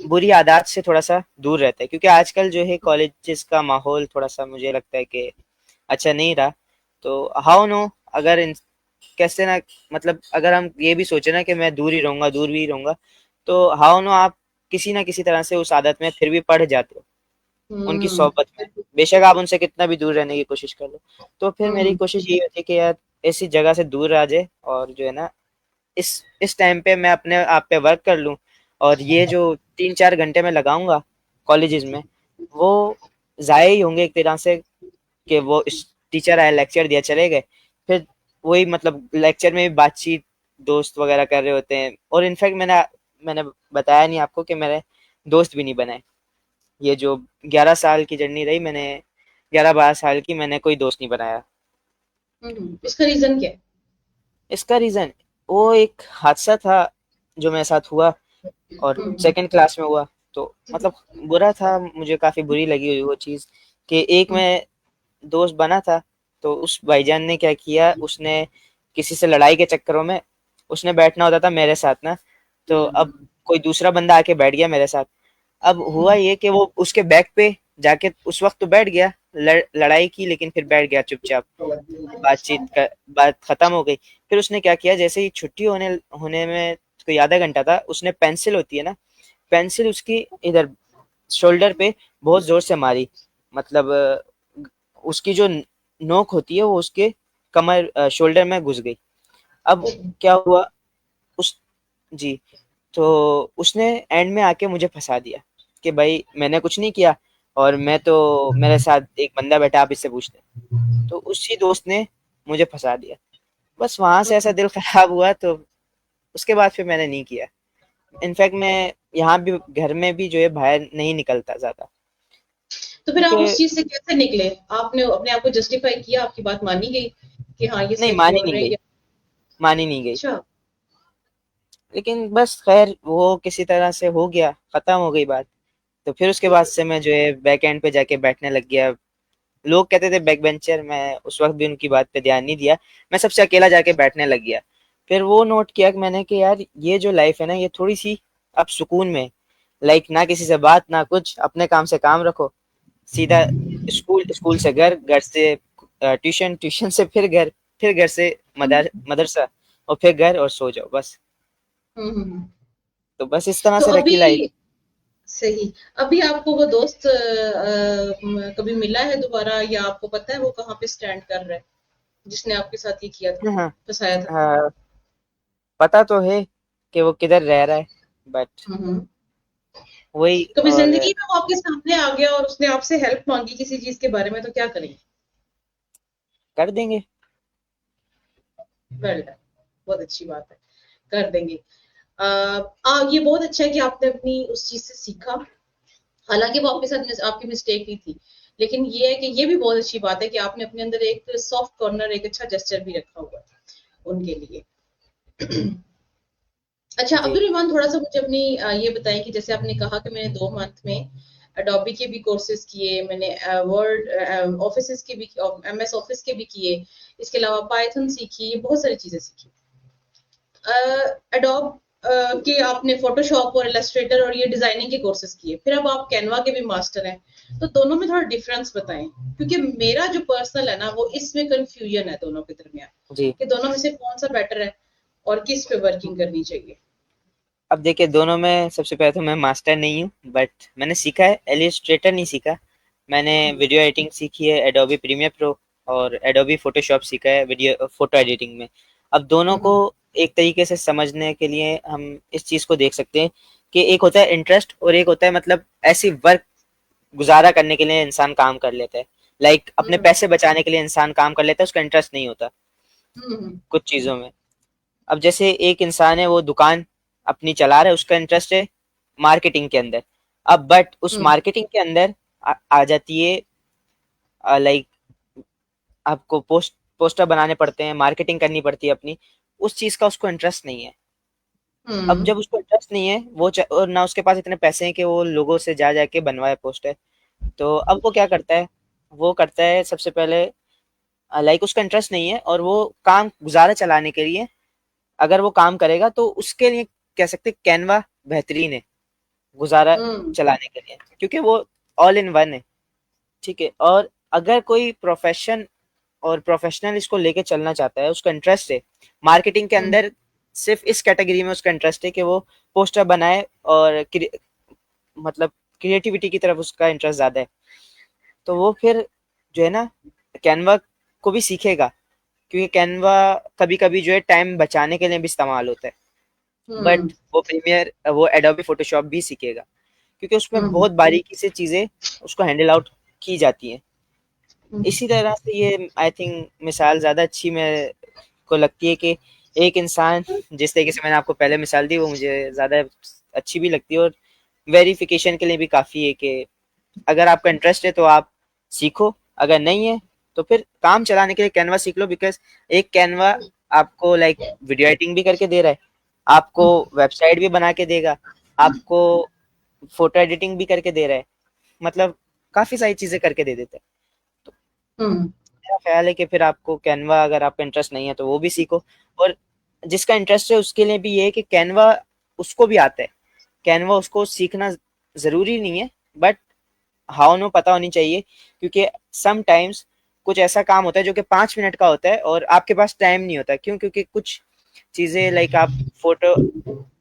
बुरी आदत से थोड़ा सा दूर रहता है, क्योंकि आजकल जो है कॉलेजेस का माहौल थोड़ा सा मुझे लगता है कि अच्छा नहीं रहा। तो हाउ नो, अगर कैसे ना, मतलब अगर हम ये भी सोचे ना कि मैं दूर ही रहूंगा, दूर भी रहूंगा, तो हाउ नो आप किसी ना किसी तरह से उस आदत में फिर भी पड़ जाते हो, उनकी हम्म। सोहबत में। बेशक आप उनसे कितना भी दूर रहने की कोशिश कर लो, तो फिर मेरी हम्म। कोशिश यही होती है कि यार ऐसी जगह से दूर आ जाए, और जो है ना इस टाइम पे मैं अपने आप पे वर्क कर लूँ, और ये जो 3-4 घंटे मैं लगाऊंगा कॉलेजेस में, वो ज़ाया ही होंगे एक तरह से, कि वो टीचर आए, लेक्चर दिया, चले गए। फिर वही मतलब लेक्चर में भी बातचीत दोस्त वगैरह कर रहे होते हैं, और इनफैक्ट मैंने मैंने बताया नहीं आपको कि मेरे दोस्त भी नहीं बनाए। ये जो 11 साल की जर्नी रही, मैंने 11-12 साल की, मैंने कोई दोस्त नहीं बनाया। इसका रीजन क्या है? इसका रीज़न वो एक हादसा था जो मेरे साथ हुआ, और हम्म। सेकंड क्लास में हुआ। तो मतलब बुरा था, मुझे काफ़ी बुरी लगी हुई वो चीज़, कि एक हम्म। मैं दोस्त बना था, तो उस भाईजान ने क्या किया, उसने किसी से लड़ाई के चक्करों में, उसने बैठना होता था मेरे साथ ना, तो अब कोई दूसरा बंदा आके बैठ गया मेरे साथ। अब हुआ ये कि वो उसके बैक पे जाके उस वक्त तो बैठ गया, लड़ाई की, लेकिन फिर बैठ गया चुपचाप, बातचीत का बात खत्म हो गई। फिर उसने क्या किया, जैसे ही छुट्टी होने होने में कोई आधा घंटा था, उसने पेंसिल होती है ना, पेंसिल उसकी इधर शोल्डर पे बहुत जोर से मारी, मतलब उसकी जो नोक होती है वो उसके कमर शोल्डर में घुस गई। अब क्या हुआ उस जी, तो उसने एंड में आके मुझे फंसा दिया कि भाई मैंने कुछ नहीं किया, और मैं तो, मेरे साथ एक बंदा बैठा, आप इससे पूछते। तो उसी दोस्त ने मुझे फंसा दिया। बस वहां से ऐसा दिल खराब हुआ, तो उसके बाद फिर मैंने नहीं किया। इनफैक्ट मैं यहाँ भी, घर में भी जो है बाहर नहीं निकलता ज्यादा, तो फिर आप क्योंकि उस चीज से कैसे निकले? आपने अपने आप को जस्टिफाई किया, आपकी बात मानी गई कि हाँ ये नहीं, सच मानी बोल नहीं रहे हैं, गई, या? मानी नहीं गई। अच्छा। लेकिन बस खैर वो किसी तरह से हो गया, खत्म हो गई बात। तो फिर उसके बाद से मैं जो है बैक एंड पे जाके बैठने लग गया। लोग कहते थे बैक बेंचर, मैं उस वक्त भी उनकी बात पे ध्यान नहीं दिया, मैं सबसे अकेला जाके बैठने लग गया। फिर वो नोट किया कि मैंने कि यार ये जो लाइफ है ना, ये थोड़ी सी अब सुकून में, लाइक ना किसी से बात, ना कुछ, अपने काम से काम रखो, सीधा स्कूल, स्कूल से घर, घर से ट्यूशन, ट्यूशन से फिर घर, फिर घर से मदरसा, और फिर घर, और सो जाओ बस। हम्म। तो बस इस तरह तो से अभी रखी लाइफ। सही, अभी आपको वो दोस्त कभी मिला है दोबारा, या आपको पता है वो कहाँ पे स्टैंड कर रहा है, जिसने आपके साथ ये किया था, हाँ, फंसाया था? हाँ, पता तो है कि वो किधर रह रहा है, बट हम्म। वही। कभी और जिंदगी में वो आपके सामने आ गया और उसने आपसे हेल्प मांगी किसी चीज के बारे में, तो क्या करेंगे? कर देंगे। वेल डन, बहुत अच्छी बात है, कर देंगे। ये बहुत अच्छा है कि आपने अपनी उस चीज से सीखा। हालांकि वो आपके साथ आपकी मिस्टेक ही थी, लेकिन ये है कि ये भी बहुत अच्छी बात है कि आपने अपने अंदर एक सॉफ्ट कॉर्नर, एक अच्छा जेस्चर भी रखा हुआ है उनके लिए। अच्छा, जी, अब्दुल रहमान, थोड़ा सा मुझे अपनी ये बताएं कि जैसे आपने कहा कि मैंने 2 मंथ में अडोबी के भी कोर्सेज किए, मैंने वर्ड ऑफिस के भी, एमएस ऑफिस के भी किए, इसके अलावा पाइथन सीखी, ये बहुत सारी चीजें सीखी। एडोब के आपने फोटोशॉप और इलस्ट्रेटर और ये डिजाइनिंग के कोर्सेज किए, फिर अब आप कैनवा के भी मास्टर हैं, तो दोनों में थोड़ा डिफरेंस बताएं, क्योंकि मेरा जो पर्सनल है ना, वो इसमें कंफ्यूजन है दोनों के दरमियान, जी। कि दोनों में से कौन सा बेटर है और किस पे वर्किंग करनी चाहिए। अब देखिए, दोनों में सबसे पहले तो मैं मास्टर नहीं हूँ, बट मैंने सीखा है, एलिस्ट्रेटर नहीं सीखा। मैंने वीडियो एडिटिंग सीखी है, एडोबी प्रीमियर प्रो, और एडोबी फोटोशॉप सीखा है वीडियो फोटो एडिटिंग में। अब दोनों को हम्म। एक तरीके से समझने के लिए हम इस चीज़ को देख सकते हैं कि एक होता है इंटरेस्ट, और एक होता है मतलब ऐसी वर्क गुजारा करने के लिए इंसान काम कर लेता है, लाइक अपने हम्म पैसे बचाने के लिए इंसान काम कर लेता है, उसका इंटरेस्ट नहीं होता हम्म कुछ चीजों में। अब जैसे एक इंसान है वो दुकान अपनी चला रहा है, उसका इंटरेस्ट है मार्केटिंग के अंदर। अब बट उस हम्म मार्केटिंग के अंदर आ जाती है लाइक आपको पोस्टर बनाने पड़ते हैं, मार्केटिंग करनी पड़ती है अपनी, उस चीज का उसको इंटरेस्ट नहीं है। अब हम्म जब उसको इंटरेस्ट नहीं है और ना उसके पास इतने पैसे हैं कि वो लोगों से जा जाके बनवाए पोस्टर, तो अब वो क्या करता है, वो करता है सबसे पहले लाइक उसका इंटरेस्ट नहीं है और वो काम गुजारा चलाने के लिए अगर वो काम करेगा तो उसके लिए कह सकते कैनवा बेहतरीन है गुजारा हम्म चलाने के लिए, क्योंकि वो ऑल इन वन है। ठीक है, और अगर कोई प्रोफेशन और प्रोफेशनल इसको लेके चलना चाहता है, उसका इंटरेस्ट है मार्केटिंग के हम्म अंदर, सिर्फ इस कैटेगरी में उसका इंटरेस्ट है कि वो पोस्टर बनाए और मतलब क्रिएटिविटी की तरफ उसका इंटरेस्ट ज्यादा है, तो वो फिर जो है ना कैनवा को भी सीखेगा, क्योंकि कैनवा कभी कभी जो है टाइम बचाने के लिए भी इस्तेमाल होता है। हम्म बट वो एडोबी फोटोशॉप भी सीखेगा, क्योंकि उसमें हम्म बहुत बारीकी से चीजें उसको हैंडल आउट की जाती हैं। हम्म इसी तरह से ये आई थिंक मिसाल ज्यादा अच्छी मेरे को लगती है कि एक इंसान, जिस तरीके से मैंने आपको पहले मिसाल दी वो मुझे ज्यादा अच्छी भी लगती है, और वेरिफिकेशन के लिए भी काफी है कि अगर आपका इंटरेस्ट है तो आप सीखो, अगर नहीं है तो फिर काम चलाने के लिए कैनवा सीख लो, बिकॉज एक कैनवा आपको लाइक वीडियो एडिटिंग भी करके दे रहा है, आपको वेबसाइट भी बना के देगा, आपको फोटो एडिटिंग भी करके दे रहा है, मतलब काफी सारी चीजें करके दे देता है। तो हम्म मेरा ख्याल है कि फिर आपको कैनवा, अगर आपका इंटरेस्ट नहीं है तो वो भी सीखो, और जिसका इंटरेस्ट है उसके लिए भी ये है कि कैनवा उसको भी आता है, कैनवा उसको सीखना जरूरी नहीं है, बट हाउ नो पता होनी चाहिए, क्योंकि सम टाइम्स कुछ ऐसा काम होता है जो कि 5 मिनट का होता है और आपके पास टाइम नहीं होता, क्यों? क्योंकि कुछ चीजें लाइक आप फोटो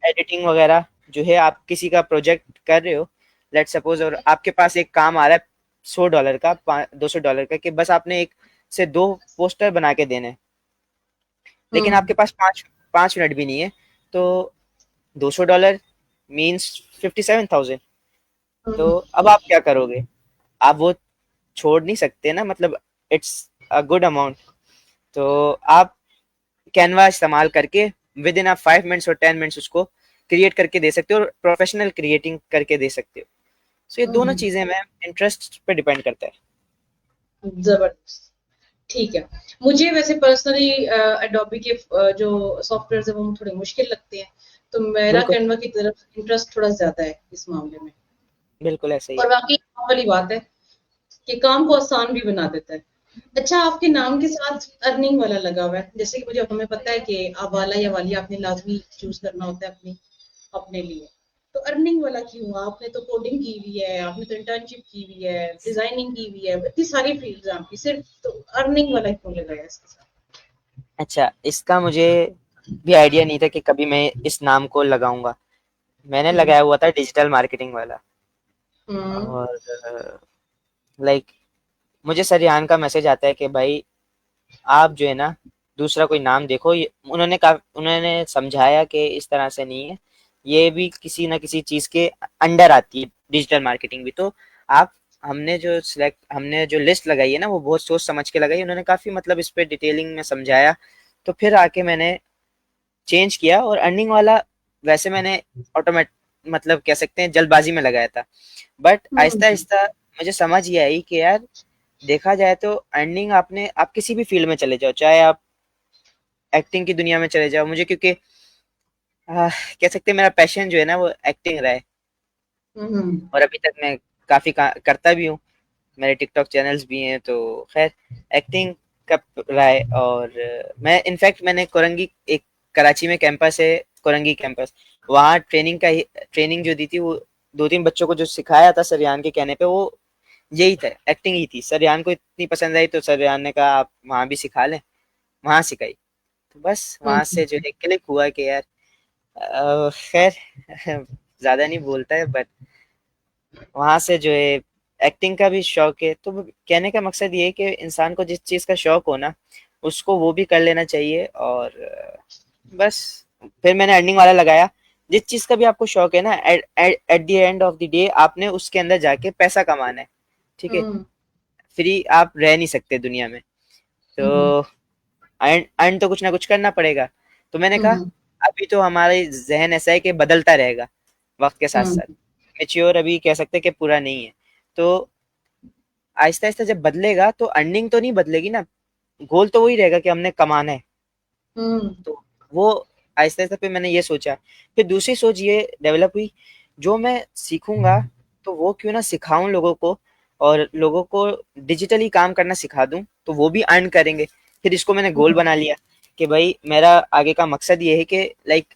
एडिटिंग वगैरह जो है, आप किसी का प्रोजेक्ट कर रहे हो लेट सपोज, और आपके पास एक काम आ रहा है $100 का, $200 का, कि बस आपने एक से दो पोस्टर बना के देने, लेकिन हम्म आपके पास 5 5 मिनट भी नहीं है, तो $200 मीन्स 57,000। तो हम्म अब आप क्या करोगे? आप वो छोड़ नहीं सकते ना, मतलब इट्स अ गुड अमाउंट। तो आप कैनवा इस्तेमाल करके विद इन 5 मिनट्स और 10 मिनट्स उसको क्रिएट करके दे सकते हो, और प्रोफेशनल क्रिएटिंग करके दे सकते हो। सो ये दोनों हम्म चीजें मैम इंटरेस्ट पे डिपेंड करता है। जबरदस्त। ठीक है। मुझे वैसे पर्सनली एडोबी के जो सॉफ्टवेयर है वो थोड़े मुश्किल लगते हैं, तो मेरा बिल्कुल, कैनवा की तरफ इंटरेस्ट थोड़ा ज्यादा है इस मामले में। बिल्कुल ऐसा ही है। और वाकई काम वाली बात है कि काम को आसान भी बना देता है। अच्छा, आपके नाम के साथ अर्निंग वाला लगा हुआ है, जैसे कि मुझे हमें पता है कि आप वाला या वाली आपने लाजमी चूज करना होता है अपनी अपने लिए। तो अर्निंग वाला क्यों हुआ? आपने तो कोडिंग की हुई है, आपने तो इंटर्नशिप की हुई है, डिजाइनिंग की हुई है, इतनी सारी फील्ड्स हैं आपकी, सिर्फ तो अर्निंग वाला क्यों लगाया इसके साथ? अच्छा, इसका मुझे भी आइडिया नहीं था कि कभी मैं इस नाम को लगाऊंगा। मैंने हम्म लगाया हुआ था डिजिटल मार्केटिंग वाला, हम्म और लाइक मुझे सर रिहान का मैसेज आता है कि भाई आप जो है ना दूसरा कोई नाम देखो, उन्होंने समझाया कि इस तरह से नहीं है, ये भी किसी ना किसी चीज के अंडर आती है डिजिटल मार्केटिंग भी, तो आप हमने जो लिस्ट लगाई है ना वो बहुत सोच समझ के लगाई, उन्होंने काफी मतलब इस पे डिटेलिंग में समझाया, तो फिर आके मैंने चेंज किया। और अर्निंग वाला वैसे मैंने ऑटोमेट मतलब कह सकते हैं जल्दबाजी में लगाया था, बट आहिस्ता हम्म आहिस्ता मुझे समझ ये आई कि यार देखा जाए तो अर्निंग आप किसी भी फील्ड में चले जाओ, चाहे आप एक्टिंग की दुनिया में चले जाओ, मुझे क्योंकि कह सकते हैं मेरा पैशन जो है ना वो एक्टिंग रहा है, हम्म और अभी तक मैं काफी करता भी हूँ, मेरे टिकटॉक चैनल्स भी हैं, तो खैर एक्टिंग का रहा है। और मैं इनफैक्ट मैंने कोरंगी एक कराची में कैंपस है, कोरंगी कैंपस, वहाँ ट्रेनिंग जो दी थी वो 2 3 बच्चों को जो सिखाया था सर के कहने पे, वो यही था, एक्टिंग ही थी। सर को इतनी पसंद आई तो सर ने कहा आप वहाँ भी सिखा लें, वहाँ सिखाई, तो बस वहां हम्म से जो है क्लिक हुआ कि यार खैर ज्यादा नहीं बोलता है, बट वहां से जो है एक्टिंग का भी शौक है। तो कहने का मकसद ये है कि इंसान को जिस चीज का शौक हो ना उसको वो भी कर लेना चाहिए, और बस फिर मैंने अर्निंग वाला लगाया, जिस चीज का भी आपको शौक है ना, at the end of the day आपने उसके अंदर जाके पैसा कमाना है, ठीक है। हम्म फ्री आप रह नहीं सकते दुनिया में, तो हम्म अर्न अर्न तो कुछ ना कुछ करना पड़ेगा। तो मैंने कहा हम्म अभी तो हमारे जहन ऐसा है कि बदलता रहेगा वक्त के साथ हम्म साथ, मेच्योर अभी कह सकते हैं कि पूरा नहीं है। तो आहिस्ता आहिस्ता जब बदलेगा तो अर्निंग तो नहीं बदलेगी ना, गोल तो वही रहेगा कि हमने कमाना है। हम्म तो वो आहिस्ता आहिस्ता फिर मैंने ये सोचा। फिर दूसरी सोच ये डेवलप हुई, जो मैं सीखूंगा तो वो क्यों ना सिखाऊं लोगों को, और लोगों को डिजिटली काम करना सिखा दूं तो वो भी अर्न करेंगे। फिर इसको मैंने गोल हम्म बना लिया कि भाई मेरा आगे का मकसद ये है कि लाइक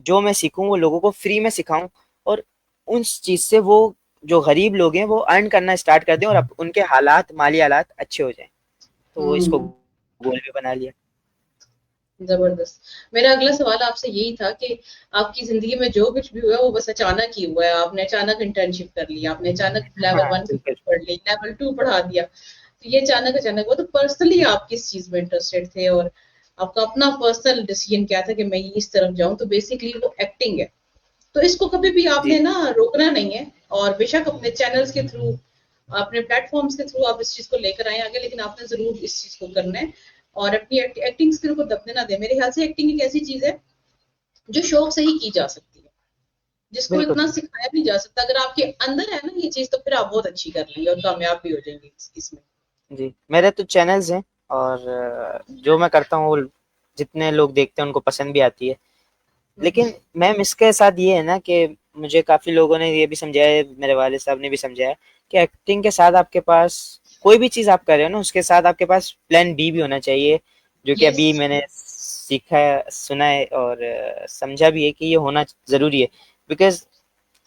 जो मैं सीखूं वो लोगों को फ्री में सिखाऊं, और उस चीज से वो जो गरीब लोग हैं वो अर्न करना स्टार्ट कर दें और उनके हालात, माली हालात अच्छे हो जाएं। तो वो इसको हम्म। गोल भी बना लिया। जबरदस्त। मेरा अगला सवाल आपसे यही था कि आपकी जिंदगी में जो कुछ भी हुआ है वो बस अचानक ही हुआ है। आपने अचानक इंटर्नशिप कर ली, आपने अचानक लेवल हाँ 1 की बिल्कुल। पढ़ ली, लेवल 2 बढ़ा दिया। तो ये अचानक अचानक वो तो पर्सनली आप किस चीज में इंटरेस्टेड थे और आपका अपना पर्सनल डिसीजन क्या था कि मैं इस तरफ जाऊं, तो बेसिकली वो एक्टिंग है। तो इसको कभी भी जी आपने ना रोकना नहीं है, और बेशक अपने चैनल्स के थ्रू, अपने प्लेटफॉर्म्स के थ्रू आप इस चीज को लेकर आए आगे, लेकिन आपने जरूर इस चीज को करना है और अपनी एक्टिंग स्किल को दबने ना दे। मेरे ख्याल से एक्टिंग एक ऐसी चीज है जो शौक से ही की जा सकती है, जिसको बिल्कुल। इतना सिखाया नहीं जा सकता। अगर आपके अंदर है ना ये चीज, तो फिर आप बहुत अच्छी कर लेंगे और कामयाब भी हो जाएंगे इसमें। जी मेरे तो चैनल्स हैं, और जो मैं करता हूँ वो जितने लोग देखते हैं उनको पसंद भी आती है। हम्म, लेकिन मैम इसके साथ ये है ना कि मुझे काफ़ी लोगों ने ये भी समझाया है, मेरे वाले साहब ने भी समझाया कि एक्टिंग के साथ आपके पास कोई भी चीज़ आप कर रहे हो ना उसके साथ आपके पास प्लान बी भी होना चाहिए, जो कि यस। अभी मैंने सीखा है, सुना है और समझा भी है कि ये होना ज़रूरी है। बिकॉज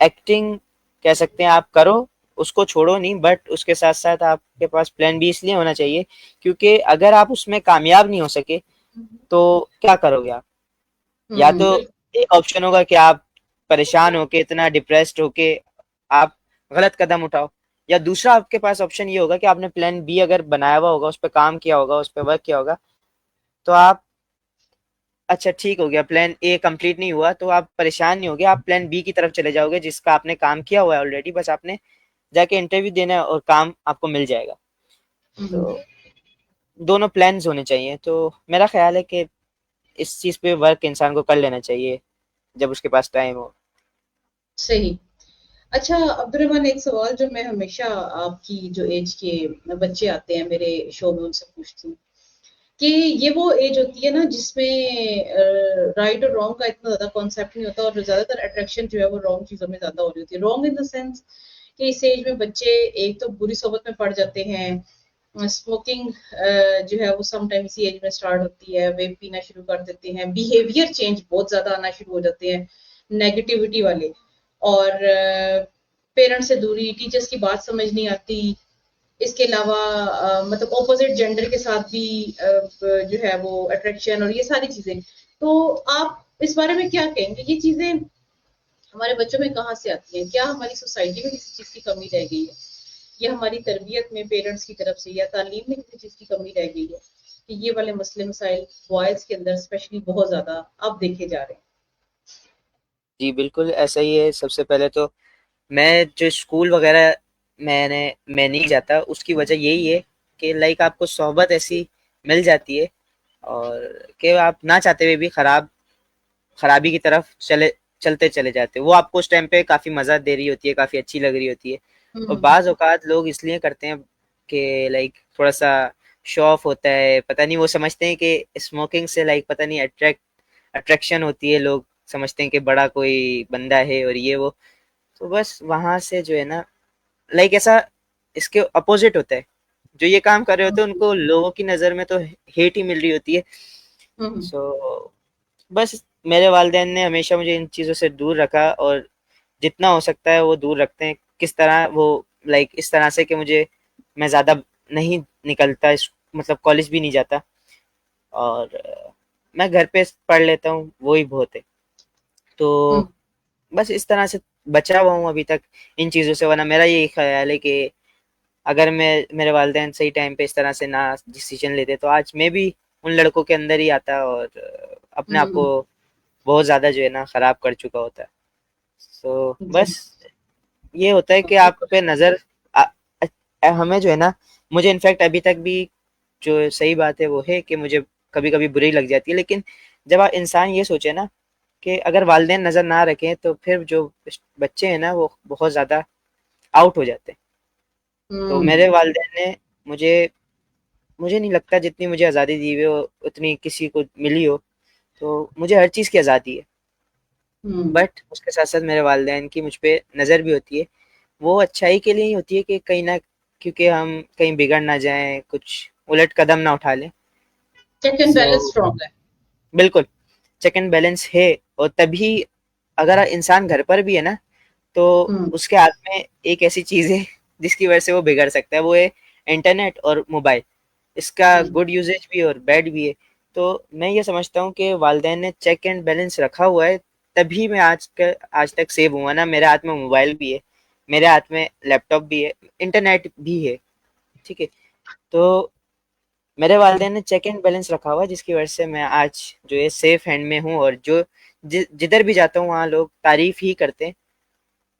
एक्टिंग कह सकते हैं आप करो, उसको छोड़ो नहीं, बट उसके साथ साथ आपके पास प्लान बी इसलिए होना चाहिए क्योंकि अगर आप उसमें कामयाब नहीं हो सके तो क्या करोगे आप? या तो बिल्कुल। एक ऑप्शन होगा कि आप परेशान होके, इतना डिप्रेस्ड होके आप गलत कदम उठाओ, या दूसरा आपके पास ऑप्शन ये होगा कि आपने प्लान बी अगर बनाया हुआ होगा, उस पर काम किया होगा, उस पर वर्क किया होगा, तो आप अच्छा ठीक हो गया, प्लान ए कंप्लीट नहीं हुआ तो आप परेशान नहीं होगे, आप प्लान बी की तरफ चले जाओगे जिसका आपने काम किया हुआ है ऑलरेडी, बस आपने जाके इंटरव्यू देना है और काम आपको मिल जाएगा। तो हम्म, दोनों प्लान्स होने चाहिए, तो मेरा ख्याल है कि इस चीज़ पे वर्क इंसान को कर लेना चाहिए जब उसके पास टाइम हो। सही। अच्छा अब्दुलरहमान, एक सवाल जो मैं हमेशा आपकी जो एज के बच्चे आते हैं मेरे शो में उनसे पूछती हूँ कि ये वो एज होती है ना जिसमें राइट और रॉन्ग का इतना ज्यादा कॉन्सेप्ट नहीं होता, और ज्यादातर अट्रैक्शन जो है वो रॉन्ग चीजों में ज्यादा हो रही होती है। रॉन्ग इन द सेंस कि इस एज में बच्चे एक तो बुरी सोबत में पड़ जाते हैं, स्मोकिंग जो है वो सम टाइम इसी एज में स्टार्ट होती है, वे पीना शुरू कर देते हैं, बिहेवियर चेंज बहुत ज्यादा आना शुरू हो जाते हैं, नेगेटिविटी वाले। और पेरेंट्स से दूरी, टीचर्स की बात समझ नहीं आती। इसके अलावा मतलब ऑपोजिट जेंडर के साथ भी जो है वो अट्रैक्शन और ये सारी चीजें। तो आप इस बारे में क्या कहेंगे? ये चीजें हमारे बच्चों में कहाँ से आती हैं? क्या हमारी सोसाइटी में किसी चीज की कमी रह गई है, या हमारी तरबियत में पेरेंट्स की तरफ से या तालीम में किसी चीज की कमी रह गई है कि ये वाले मसले मसाइल बॉयज के अंदर स्पेशली बहुत ज्यादा अब देखे जा रहे हैं? जी बिल्कुल ऐसा ही है। सबसे पहले तो मैं जो स्कूल वगैरह मैं नहीं जाता, उसकी वजह यही है कि लाइक आपको सोहबत ऐसी मिल जाती है और कि आप ना चाहते हुए भी खराबी की तरफ चलते चले जाते हो। वो आपको उस टाइम पे काफ़ी मज़ा दे रही होती है, काफ़ी अच्छी लग रही होती है, और हम्म बाज़ औक़ात लोग इसलिए करते हैं कि लाइक थोड़ा-सा शो ऑफ होता है, पता नहीं वो समझते हैं कि स्मोकिंग से लाइक पता नहीं अट्रैक्शन होती है, लोग समझते हैं कि बड़ा कोई बंदा है और ये वो। तो बस वहाँ से जो है ना लाइक ऐसा इसके अपोज़िट होता है। जो ये काम कर रहे होते हैं उनको लोगों की नज़र में तो हेट ही मिल रही होती है। हम्म सो बस मेरे वालिदैन ने हमेशा मुझे इन चीज़ों से दूर रखा, और जितना हो सकता है वो दूर रखते हैं। किस तरह वो लाइक इस तरह से कि मुझे मैं ज़्यादा नहीं निकलता, मतलब कॉलेज भी नहीं जाता, और मैं घर पे पढ़ लेता हूँ, वो ही बहुत है। तो हम्म बस इस तरह से बचा हुआ हूँ अभी तक इन चीज़ों से, वरना मेरा यही ख्याल है कि अगर मैं मेरे वालिदैन सही टाइम पे इस तरह से ना डिसीजन लेते तो आज मैं भी उन लड़कों के अंदर ही आता और अपने आप को हम्म बहुत ज़्यादा जो है ना ख़राब कर चुका होता है। तो जी। बस ये होता है कि आप पे नज़र हमें जो है ना, मुझे इनफैक्ट अभी तक भी जो सही बात है वो है कि मुझे कभी कभी बुरी लग जाती है, लेकिन जब आप इंसान ये सोचे ना कि अगर वालिदैन नज़र ना रखें तो फिर जो बच्चे हैं ना वो बहुत ज़्यादा आउट हो जाते हैं। तो हम्म। मेरे वालिदैन ने मुझे मुझे नहीं लगता जितनी मुझे आज़ादी दी हुई हो उतनी किसी को मिली हो। तो मुझे हर चीज़ की आज़ादी है, हम्म। बट उसके साथ साथ मेरे वालिदैन की मुझ पे नज़र भी होती है। वो अच्छाई के लिए ही होती है कि कहीं ना, क्योंकि हम कहीं बिगड़ ना जाएं, कुछ उलट कदम ना उठा लें। Check and so balance strong है। बिल्कुल चेक एंड बैलेंस है। और तभी अगर इंसान घर पर भी है ना तो हम्म। उसके हाथ में एक ऐसी चीज़ है जिसकी वजह से वो बिगड़ सकता है, वो है इंटरनेट और मोबाइल। इसका हम्म। गुड यूजेज भी और बैड भी है। तो मैं ये समझता हूँ कि वालिदैन ने चेक एंड बैलेंस रखा हुआ है, तभी मैं आज तक सेव हुआ ना। मेरे हाथ में मोबाइल भी है, मेरे हाथ में लैपटॉप भी है, इंटरनेट भी है, ठीक है। तो मेरे वालिदैन ने चेक एंड बैलेंस रखा हुआ है जिसकी वजह से मैं आज जो है सेफ हैंड में हूँ, और जो जिधर भी जाता हूँ वहाँ लोग तारीफ ही करते हैं।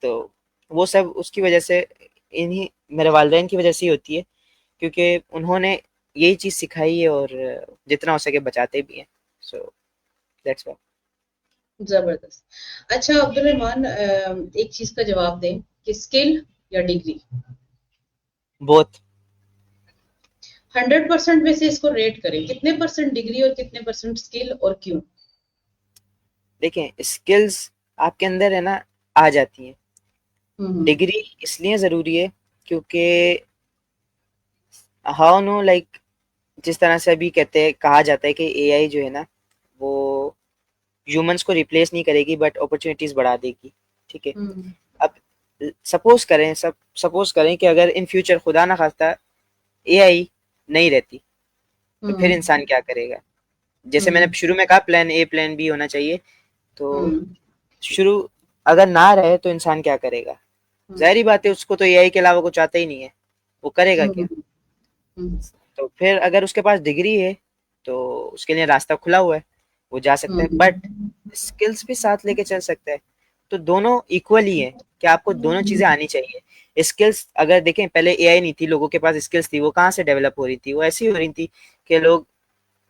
तो वो सब उसकी वजह से, इन्हीं मेरे वालिदैन की वजह से ही होती है, क्योंकि उन्होंने यही चीज़ सिखाई है और जितना हो सके बचाते भी हैं। So that's why. जबरदस्त। अच्छा अब्दुल रहमान, एक चीज का जवाब दें कि स्किल या डिग्री। बोथ। 100% में से इसको रेट करें, कितने परसेंट डिग्री और कितने परसेंट स्किल और क्यों? देखें, स्किल्स आपके अंदर है ना आ जाती हैं। हम्म। डिग्री इसलिए ज़रूरी है क्योंकि हाउ नो लाइक, जिस तरह से अभी कहते हैं, कहा जाता है कि एआई जो है ना वो ह्यूमंस को रिप्लेस नहीं करेगी बट अपॉर्चुनिटीज बढ़ा देगी, ठीक है। हम्म। अब सपोज करें कि अगर इन फ्यूचर खुदा ना खास्ता एआई नहीं रहती तो फिर हम्म। इंसान क्या करेगा। जैसे मैंने हम्म। शुरू में कहा प्लान ए प्लान बी होना चाहिए। तो हम्म। शुरू अगर ना रहे तो इंसान क्या करेगा। हम्म। जाहिर बात है उसको तो एआई के अलावा कुछ आता ही नहीं है, वो करेगा क्या। हम्म। हम्म। तो फिर अगर उसके पास डिग्री है तो उसके लिए रास्ता खुला हुआ है, वो जा सकता है, बट हम्म। स्किल्स भी साथ लेके चल सकता है। तो दोनों इक्वल ही है कि आपको दोनों चीजें आनी चाहिए। स्किल्स अगर देखें, पहले एआई नहीं थी, लोगों के पास स्किल्स थी, वो कहाँ से डेवलप हो रही थी, वो ऐसी हो रही थी कि लोग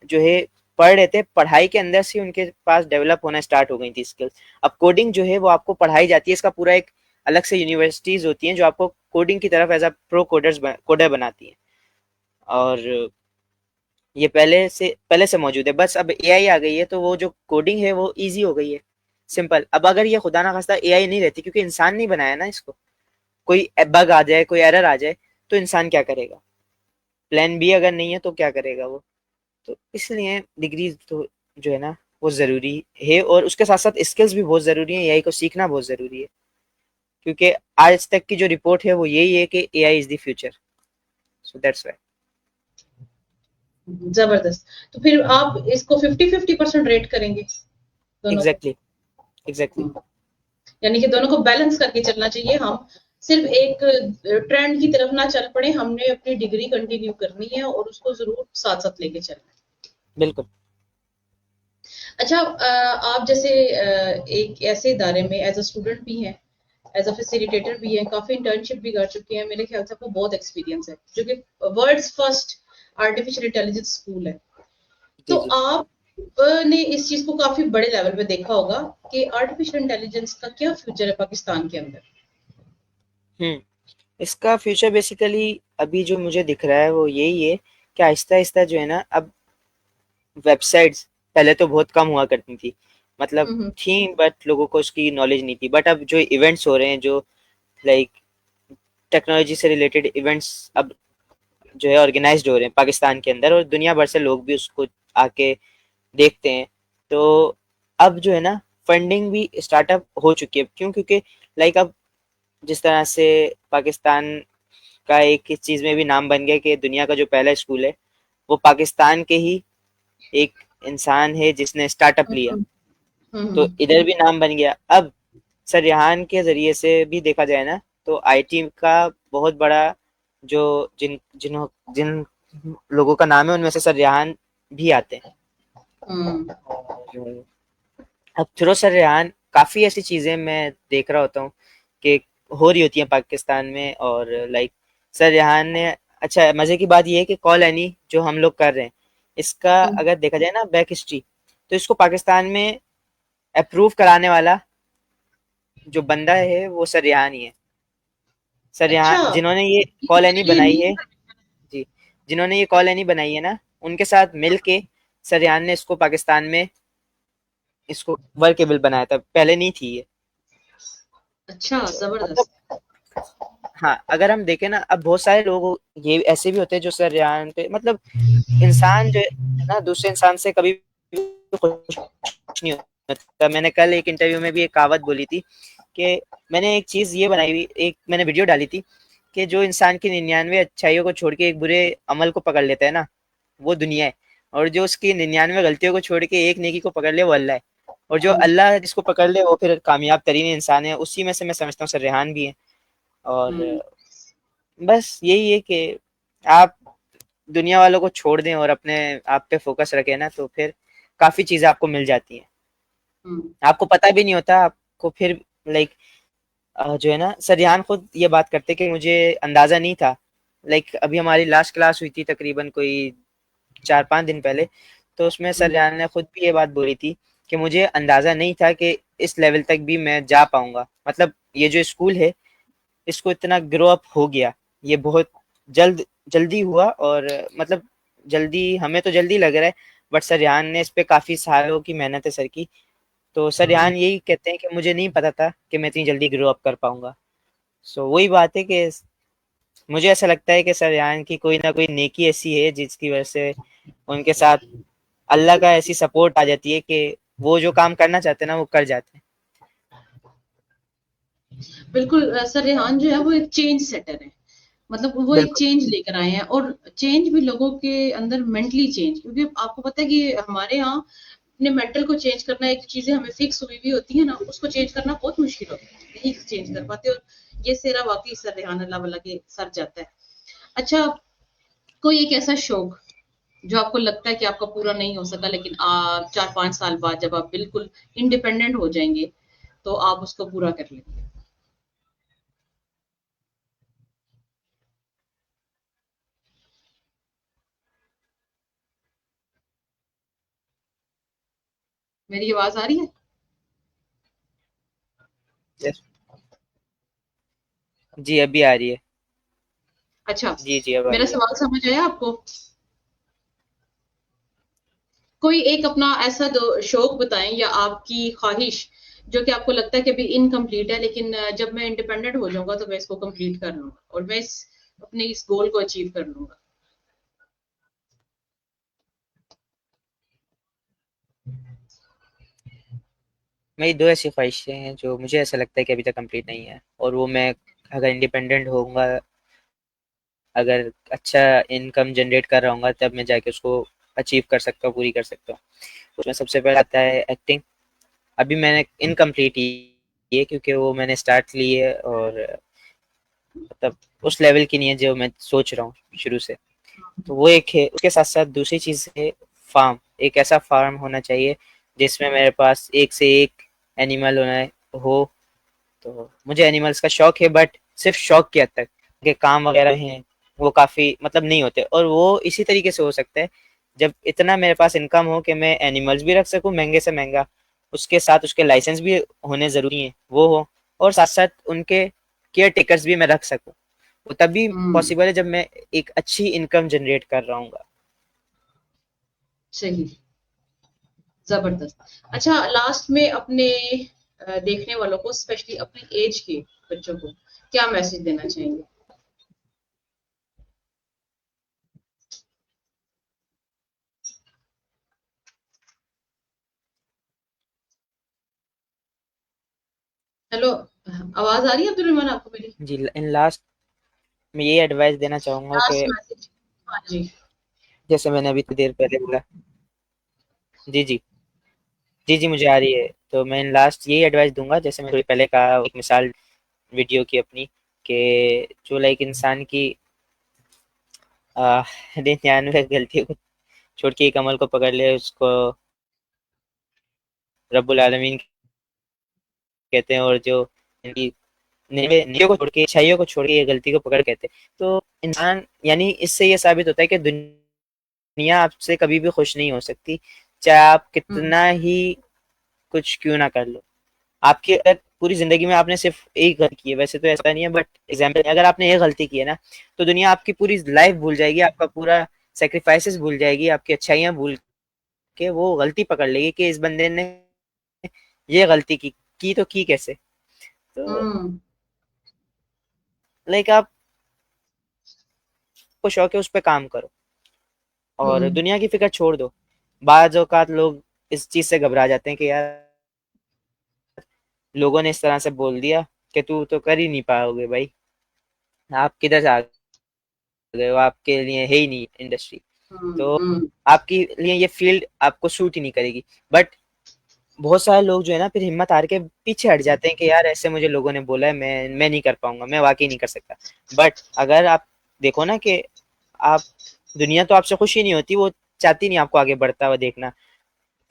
जो है पढ़ रहे थे, पढ़ाई के अंदर से उनके पास डेवलप होना स्टार्ट हो गई थी स्किल्स। अब कोडिंग जो है वो आपको पढ़ाई जाती है, इसका पूरा एक अलग से यूनिवर्सिटीज होती हैं जो आपको कोडिंग की तरफ एज अ प्रो कोडर बनाती हैं। और ये पहले से मौजूद है, बस अब एआई आ गई है तो वो जो कोडिंग है वो इजी हो गई है, सिंपल। अब अगर ये खुदा ना खास्ता एआई नहीं रहती, क्योंकि इंसान नहीं बनाया ना इसको, कोई बग आ जाए, कोई एरर आ जाए, तो इंसान क्या करेगा। प्लान बी अगर नहीं है तो क्या करेगा वो। तो इसलिए डिग्री तो जो है ना वो ज़रूरी है, और उसके साथ साथ स्किल्स भी बहुत ज़रूरी है, एआई को सीखना बहुत ज़रूरी है। क्योंकि आज तक की जो रिपोर्ट है वो यही है कि AI is the future. So that's why. जबरदस्त। तो फिर आप इसको 50-50% रेट करेंगे दोनों को? Exactly, exactly. हम्म। यानी कि दोनों को बैलेंस करके चलना चाहिए। हम सिर्फ एक ट्रेंड की तरफ ना चल पड़े, हमने अपनी डिग्री कंटिन्यू करनी है और उसको जरूर साथ साथ लेके चलना है। बिल्कुल। अच्छा, आप जैसे एक ऐसे इदारे में एज अ स्टूडेंट भी हैं, एज अ फैसिलिटेटर भी हैं, काफी इंटर्नशिप भी कर चुके हैं, मेरे ख्याल से आपको बहुत एक्सपीरियंस है, जो कि world's first artificial intelligence school है। जी तो जी। आप ने इस चीज को काफी बड़े लेवल पे देखा होगा कि आर्टिफिशियल इंटेलिजेंस का क्या फ्यूचर है पाकिस्तान के अंदर। हम्म। इसका फ्यूचर बेसिकली अभी जो मुझे दिख रहा है वो यही है कि आहिस्ता आहिस्ता जो है ना, अब वेबसाइट्स पहले तो बहुत कम हुआ करती थी, मतलब हम्म। थी बट लोगों को उसकी नॉलेज नहीं थी। बट अब जो इवेंट्स हो रहे हैं, जो लाइक टेक्नोलॉजी से रिलेटेड इवेंट्स अब जो है ऑर्गेनाइज्ड हो रहे हैं पाकिस्तान के अंदर, और दुनिया भर से लोग भी उसको आके देखते हैं। तो अब जो है ना फंडिंग भी स्टार्टअप हो चुकी है। क्यों? क्योंकि लाइक अब जिस तरह से पाकिस्तान का एक इस चीज़ में भी नाम बन गया कि दुनिया का जो पहला स्कूल है वो पाकिस्तान के ही एक इंसान है जिसने स्टार्टअप लिया। हम्म। तो हम्म। इधर भी नाम बन गया। अब सर रेहान के ज़रिए से भी देखा जाए ना तो आईटी का बहुत बड़ा जो जिन लोगों का नाम है उनमें से सर रेहान भी आते हैं। हम्म। और अब थ्रो सर रेहान काफ़ी ऐसी चीज़ें मैं देख रहा होता हूँ कि हो रही होती हैं पाकिस्तान में, और लाइक सर रेहान ने, अच्छा मज़े की बात ये है कि कॉल एनी जो हम लोग कर रहे हैं, इसका हम्म। अगर देखा जाए ना बैक हिस्ट्री, तो इसको पाकिस्तान में अप्रूव कराने वाला जो बंदा है वो सर रेहान ही है। सर अच्छा, रेहान जिन्होंने ये ये कॉल एनी मुझे ये बनाई नहीं है, पता। जी, जिन्होंने ये कॉल एनी बनाई है ना, उनके साथ मिल के सर रेहान ने इसको पाकिस्तान में इसको वर्केबल बनाया था, पहले नहीं थी ये। अच्छा, मतलब जबरदस्त। हाँ, अगर हम देखें ना, अब बहुत सारे लोग ये ऐसे भी होते हैं जो सर रेहान पे, मतलब इंसान जो है ना दूसरे इंसान से कभी भी खुश नहीं होता। मैंने कल एक इंटरव्यू में भी एक कहावत बोली थी कि मैंने एक चीज ये बनाई हुई, एक मैंने वीडियो डाली थी कि जो इंसान की 99 अच्छाइयों को छोड़ के एक बुरे अमल को पकड़ लेता है ना, वो दुनिया है। और जो उसकी 99 गलतियों को छोड़ के एक नेकी को पकड़ ले, वो अल्लाह है। और जो हम्म। अल्लाह जिसको पकड़ ले, वो फिर कामयाब तरीन इंसान है। उसी में से मैं समझता हूँ सर रेहान भी है। और हम्म। बस यही है कि आप दुनिया वालों को छोड़ दें और अपने आप पे फोकस रखें ना, तो फिर काफ़ी चीज़ें आपको मिल जाती हैं। हम्म। आपको पता भी नहीं होता आपको फिर, लाइक जो है ना सर रेहान खुद ये बात करते कि मुझे अंदाज़ा नहीं था। लाइक अभी हमारी लास्ट क्लास हुई थी तकरीबन कोई 4-5 दिन पहले, तो उसमें सर हम्म। रेहान ने खुद भी ये बात बोली थी कि मुझे अंदाज़ा नहीं था कि इस लेवल तक भी मैं जा पाऊंगा। मतलब ये जो स्कूल है, इसको इतना ग्रो अप हो गया, ये बहुत जल्दी हुआ। और मतलब जल्दी, हमें तो जल्दी लग रहा है, बट सर रेहान ने इस पे काफ़ी सालों की मेहनत है सर की। तो सर हम्म। रेहान यही कहते हैं कि मुझे नहीं पता था कि मैं इतनी जल्दी ग्रो अप कर पाऊंगा। सो वही बात है कि मुझे ऐसा लगता है कि सर रेहान की कोई ना कोई नेकी ऐसी है जिसकी वजह से उनके साथ अल्लाह का ऐसी सपोर्ट आ जाती है कि वो जो काम करना चाहते हैं ना, वो कर जाते हैं। बिल्कुल, सर रेहान जो है वो एक चेंज सेटर है। मतलब वो एक बिल्कुल। चेंज लेकर आए हैं, और चेंज भी लोगों के अंदर मेंटली चेंज, क्योंकि आपको पता है कि हमारे यहाँ अपने मेंटल को चेंज करना, एक चीजें हमें फिक्स हुई हुई होती है ना, उसको चेंज करना बहुत मुश्किल होता है, नहीं चेंज कर पाते। और ये सेरा वाकई सर रेहान अल्लाह वाला के सर जाता है। अच्छा, कोई एक ऐसा शौक जो आपको लगता है कि आपका पूरा नहीं हो सका, लेकिन आप 4-5 साल बाद जब आप बिल्कुल इंडिपेंडेंट हो जाएंगे तो आप उसको पूरा कर लेंगे। मेरी आवाज आ रही है? Yes. जी अभी आ रही है। अच्छा, जी जी अब आ मेरा रही है। सवाल समझ आया आपको? कोई एक अपना ऐसा दो शौक बताएं, या आपकी ख्वाहिश जो कि आपको लगता है कि अभी इनकम्प्लीट है, लेकिन जब मैं इंडिपेंडेंट हो जाऊंगा तो मैं इसको कंप्लीट कर लूंगा, और मैं इस अपने इस गोल को अचीव कर लूंगा। मेरी दो ऐसी ख्वाहिशें हैं जो मुझे ऐसा लगता है कि अभी तक कंप्लीट नहीं है, और वो मैं अगर इंडिपेंडेंट होऊंगा, अगर अच्छा इनकम जनरेट कर रहा हूँ, तब मैं जाके उसको अचीव कर सकता हूँ, पूरी कर सकता हूँ। उसमें सबसे पहले आता है एक्टिंग। अभी मैंने इनकम्प्लीट ही है क्योंकि वो मैंने स्टार्ट ली है, और मतलब उस लेवल की नहीं है जो मैं सोच रहा हूँ शुरू से। तो वो एक है। उसके साथ साथ दूसरी चीज़ है फार्म। एक ऐसा फार्म होना चाहिए जिसमें मेरे पास एक से एक एनिमल होना हो। तो मुझे एनिमल्स का शौक है, बट सिर्फ शौक की हद तक, के काम वगैरह हैं वो काफ़ी मतलब नहीं होते। और वो इसी तरीके से हो सकता है जब इतना मेरे पास इनकम हो कि मैं एनिमल्स भी रख सकूं महंगे से महंगा, उसके साथ उसके लाइसेंस भी होने ज़रूरी हैं वो हो, और साथ साथ उनके केयर टेकर्स भी मैं रख सकूं। वो तभी हम्म। पॉसिबल है जब मैं एक अच्छी इनकम जनरेट कर रहा हूँ। सही, जबरदस्त। अच्छा, लास्ट में अपने देखने वालों को, स्पेशली अपनी एज के बच्चों को, क्या मैसेज देना चाहेंगे? हेलो, आवाज आ रही है अब्दुल रहमान आपको मेरी? जी इन लास्ट मैं ये एडवाइस देना चाहूँगा कि लास्ट मैसेज। हाँ जी। जैसे मैंने अभी देर पहले बोला। जी जी। जी जी मुझे आ रही है। तो मैं लास्ट यही एडवाइस दूंगा, जैसे मैं थोड़ी पहले कहा, एक मिसाल वीडियो की अपनी, कि जो लाइक इंसान की 99 गलतियों को छोड़ के एक अमल को पकड़ ले, उसको रब्बुल आलमीन कहते हैं, और जो इनकी नेकियों को छोड़ के, अच्छाइयों को छोड़ के ये गलती को पकड़ कहते हैं। तो इंसान, यानी इससे ये साबित होता है कि दुनिया आपसे कभी भी खुश नहीं हो सकती, चाहे आप हम्म। कितना ही कुछ क्यों ना कर लो। आपकी अगर पूरी जिंदगी में आपने सिर्फ एक गलती की है, वैसे तो ऐसा नहीं है, बट एग्जाम्पल, अगर आपने एक गलती की है ना, तो दुनिया आपकी पूरी लाइफ भूल जाएगी, आपका पूरा सेक्रीफाइसेस भूल जाएगी, आपकी अच्छाइयाँ भूल के वो गलती पकड़ लेगी कि इस बंदे ने ये गलती की तो की कैसे। तो हम्म। लाइक आपको शौक है, उस पर काम करो और हम्म। दुनिया की फिक्र छोड़ दो। बाज़ औक़ात लोग इस चीज़ से घबरा जाते हैं कि यार लोगों ने इस तरह से बोल दिया कि तू तो कर ही नहीं पाओगे भाई, आप किधर से आ गए हो, आपके लिए है ही नहीं इंडस्ट्री, हम्म। तो हम्म। आपके लिए ये फील्ड आपको सूट ही नहीं करेगी। बट बहुत सारे लोग जो है ना, फिर हिम्मत हार के पीछे हट जाते हैं कि यार ऐसे मुझे लोगों ने बोला है, मैं नहीं कर पाऊंगा, मैं वाकई नहीं कर सकता। बट अगर आप देखो ना कि आप, दुनिया तो आपसे खुश ही नहीं होती, वो चाहती नहीं आपको आगे बढ़ता हुआ देखना।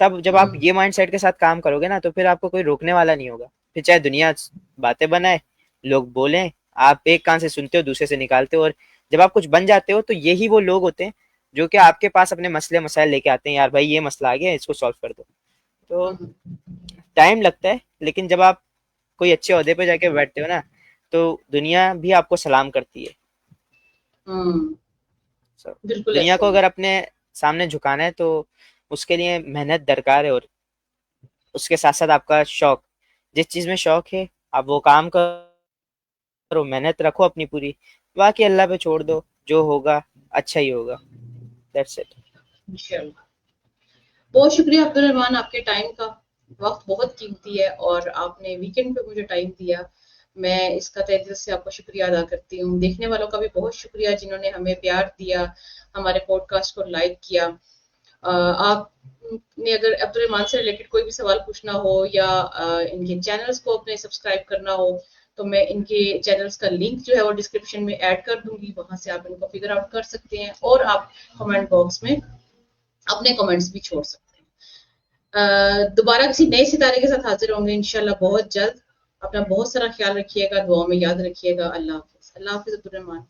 तब जब आप हम्म। ये माइंडसेट के साथ काम करोगे ना, तो फिर आपको कोई रोकने वाला नहीं होगा। फिर चाहे दुनिया बातें बनाए, लोग बोलें, आप एक कान से सुनते हो, दूसरे से निकालते हो। और जब आप कुछ बन जाते हो, तो यही वो लोग होते हैं जो कि आपके पास अपने मसले मसाइल लेके आते हैं, यार भाई ये मसला आ गया, इसको सॉल्व कर दो। तो हम्म। टाइम लगता है, लेकिन जब आप कोई अच्छे ओहदे पे जाके बैठते हो ना, तो दुनिया भी आपको सलाम करती है। हम्म। So, बिल्कुल दुनिया ऐसे को ही है। अगर अपने सामने झुकाना है, तो उसके लिए मेहनत दरकार है, और उसके साथ साथ आपका शौक, जिस चीज में शौक है आप वो काम करो, मेहनत रखो अपनी पूरी, बाकी अल्लाह पे छोड़ दो, जो होगा अच्छा ही होगा। That's it. इंशाल्लाह। बहुत शुक्रिया अब्दुल रहमान, आपके टाइम का। वक्त बहुत कीमती है और आपने वीकेंड पे मुझे टाइम दिया। मैं इसका तहे दिल से आपका शुक्रिया अदा करती हूँ। देखने वालों का भी बहुत शुक्रिया जिन्होंने हमें प्यार दिया, हमारे पॉडकास्ट को लाइक किया। आपने अगर अब्दुल रहमान से रिलेटेड कोई भी सवाल पूछना हो या इनके चैनल्स को अपने सब्सक्राइब करना हो, तो मैं इनके चैनल्स का लिंक जो है वो डिस्क्रिप्शन में ऐड कर दूंगी, वहां से आप इनको फिगर आउट कर सकते हैं और आप कमेंट बॉक्स में अपने कमेंट्स भी छोड़ सकते हैं। दोबारा किसी नए सितारे के साथ हाजिर होंगे इंशाल्लाह बहुत जल्द। अपना बहुत सारा ख्याल रखिएगा, दुआ में याद रखिएगा। अल्लाह हाफिज। अल्लाह हाफिज अब्दुल रहमान।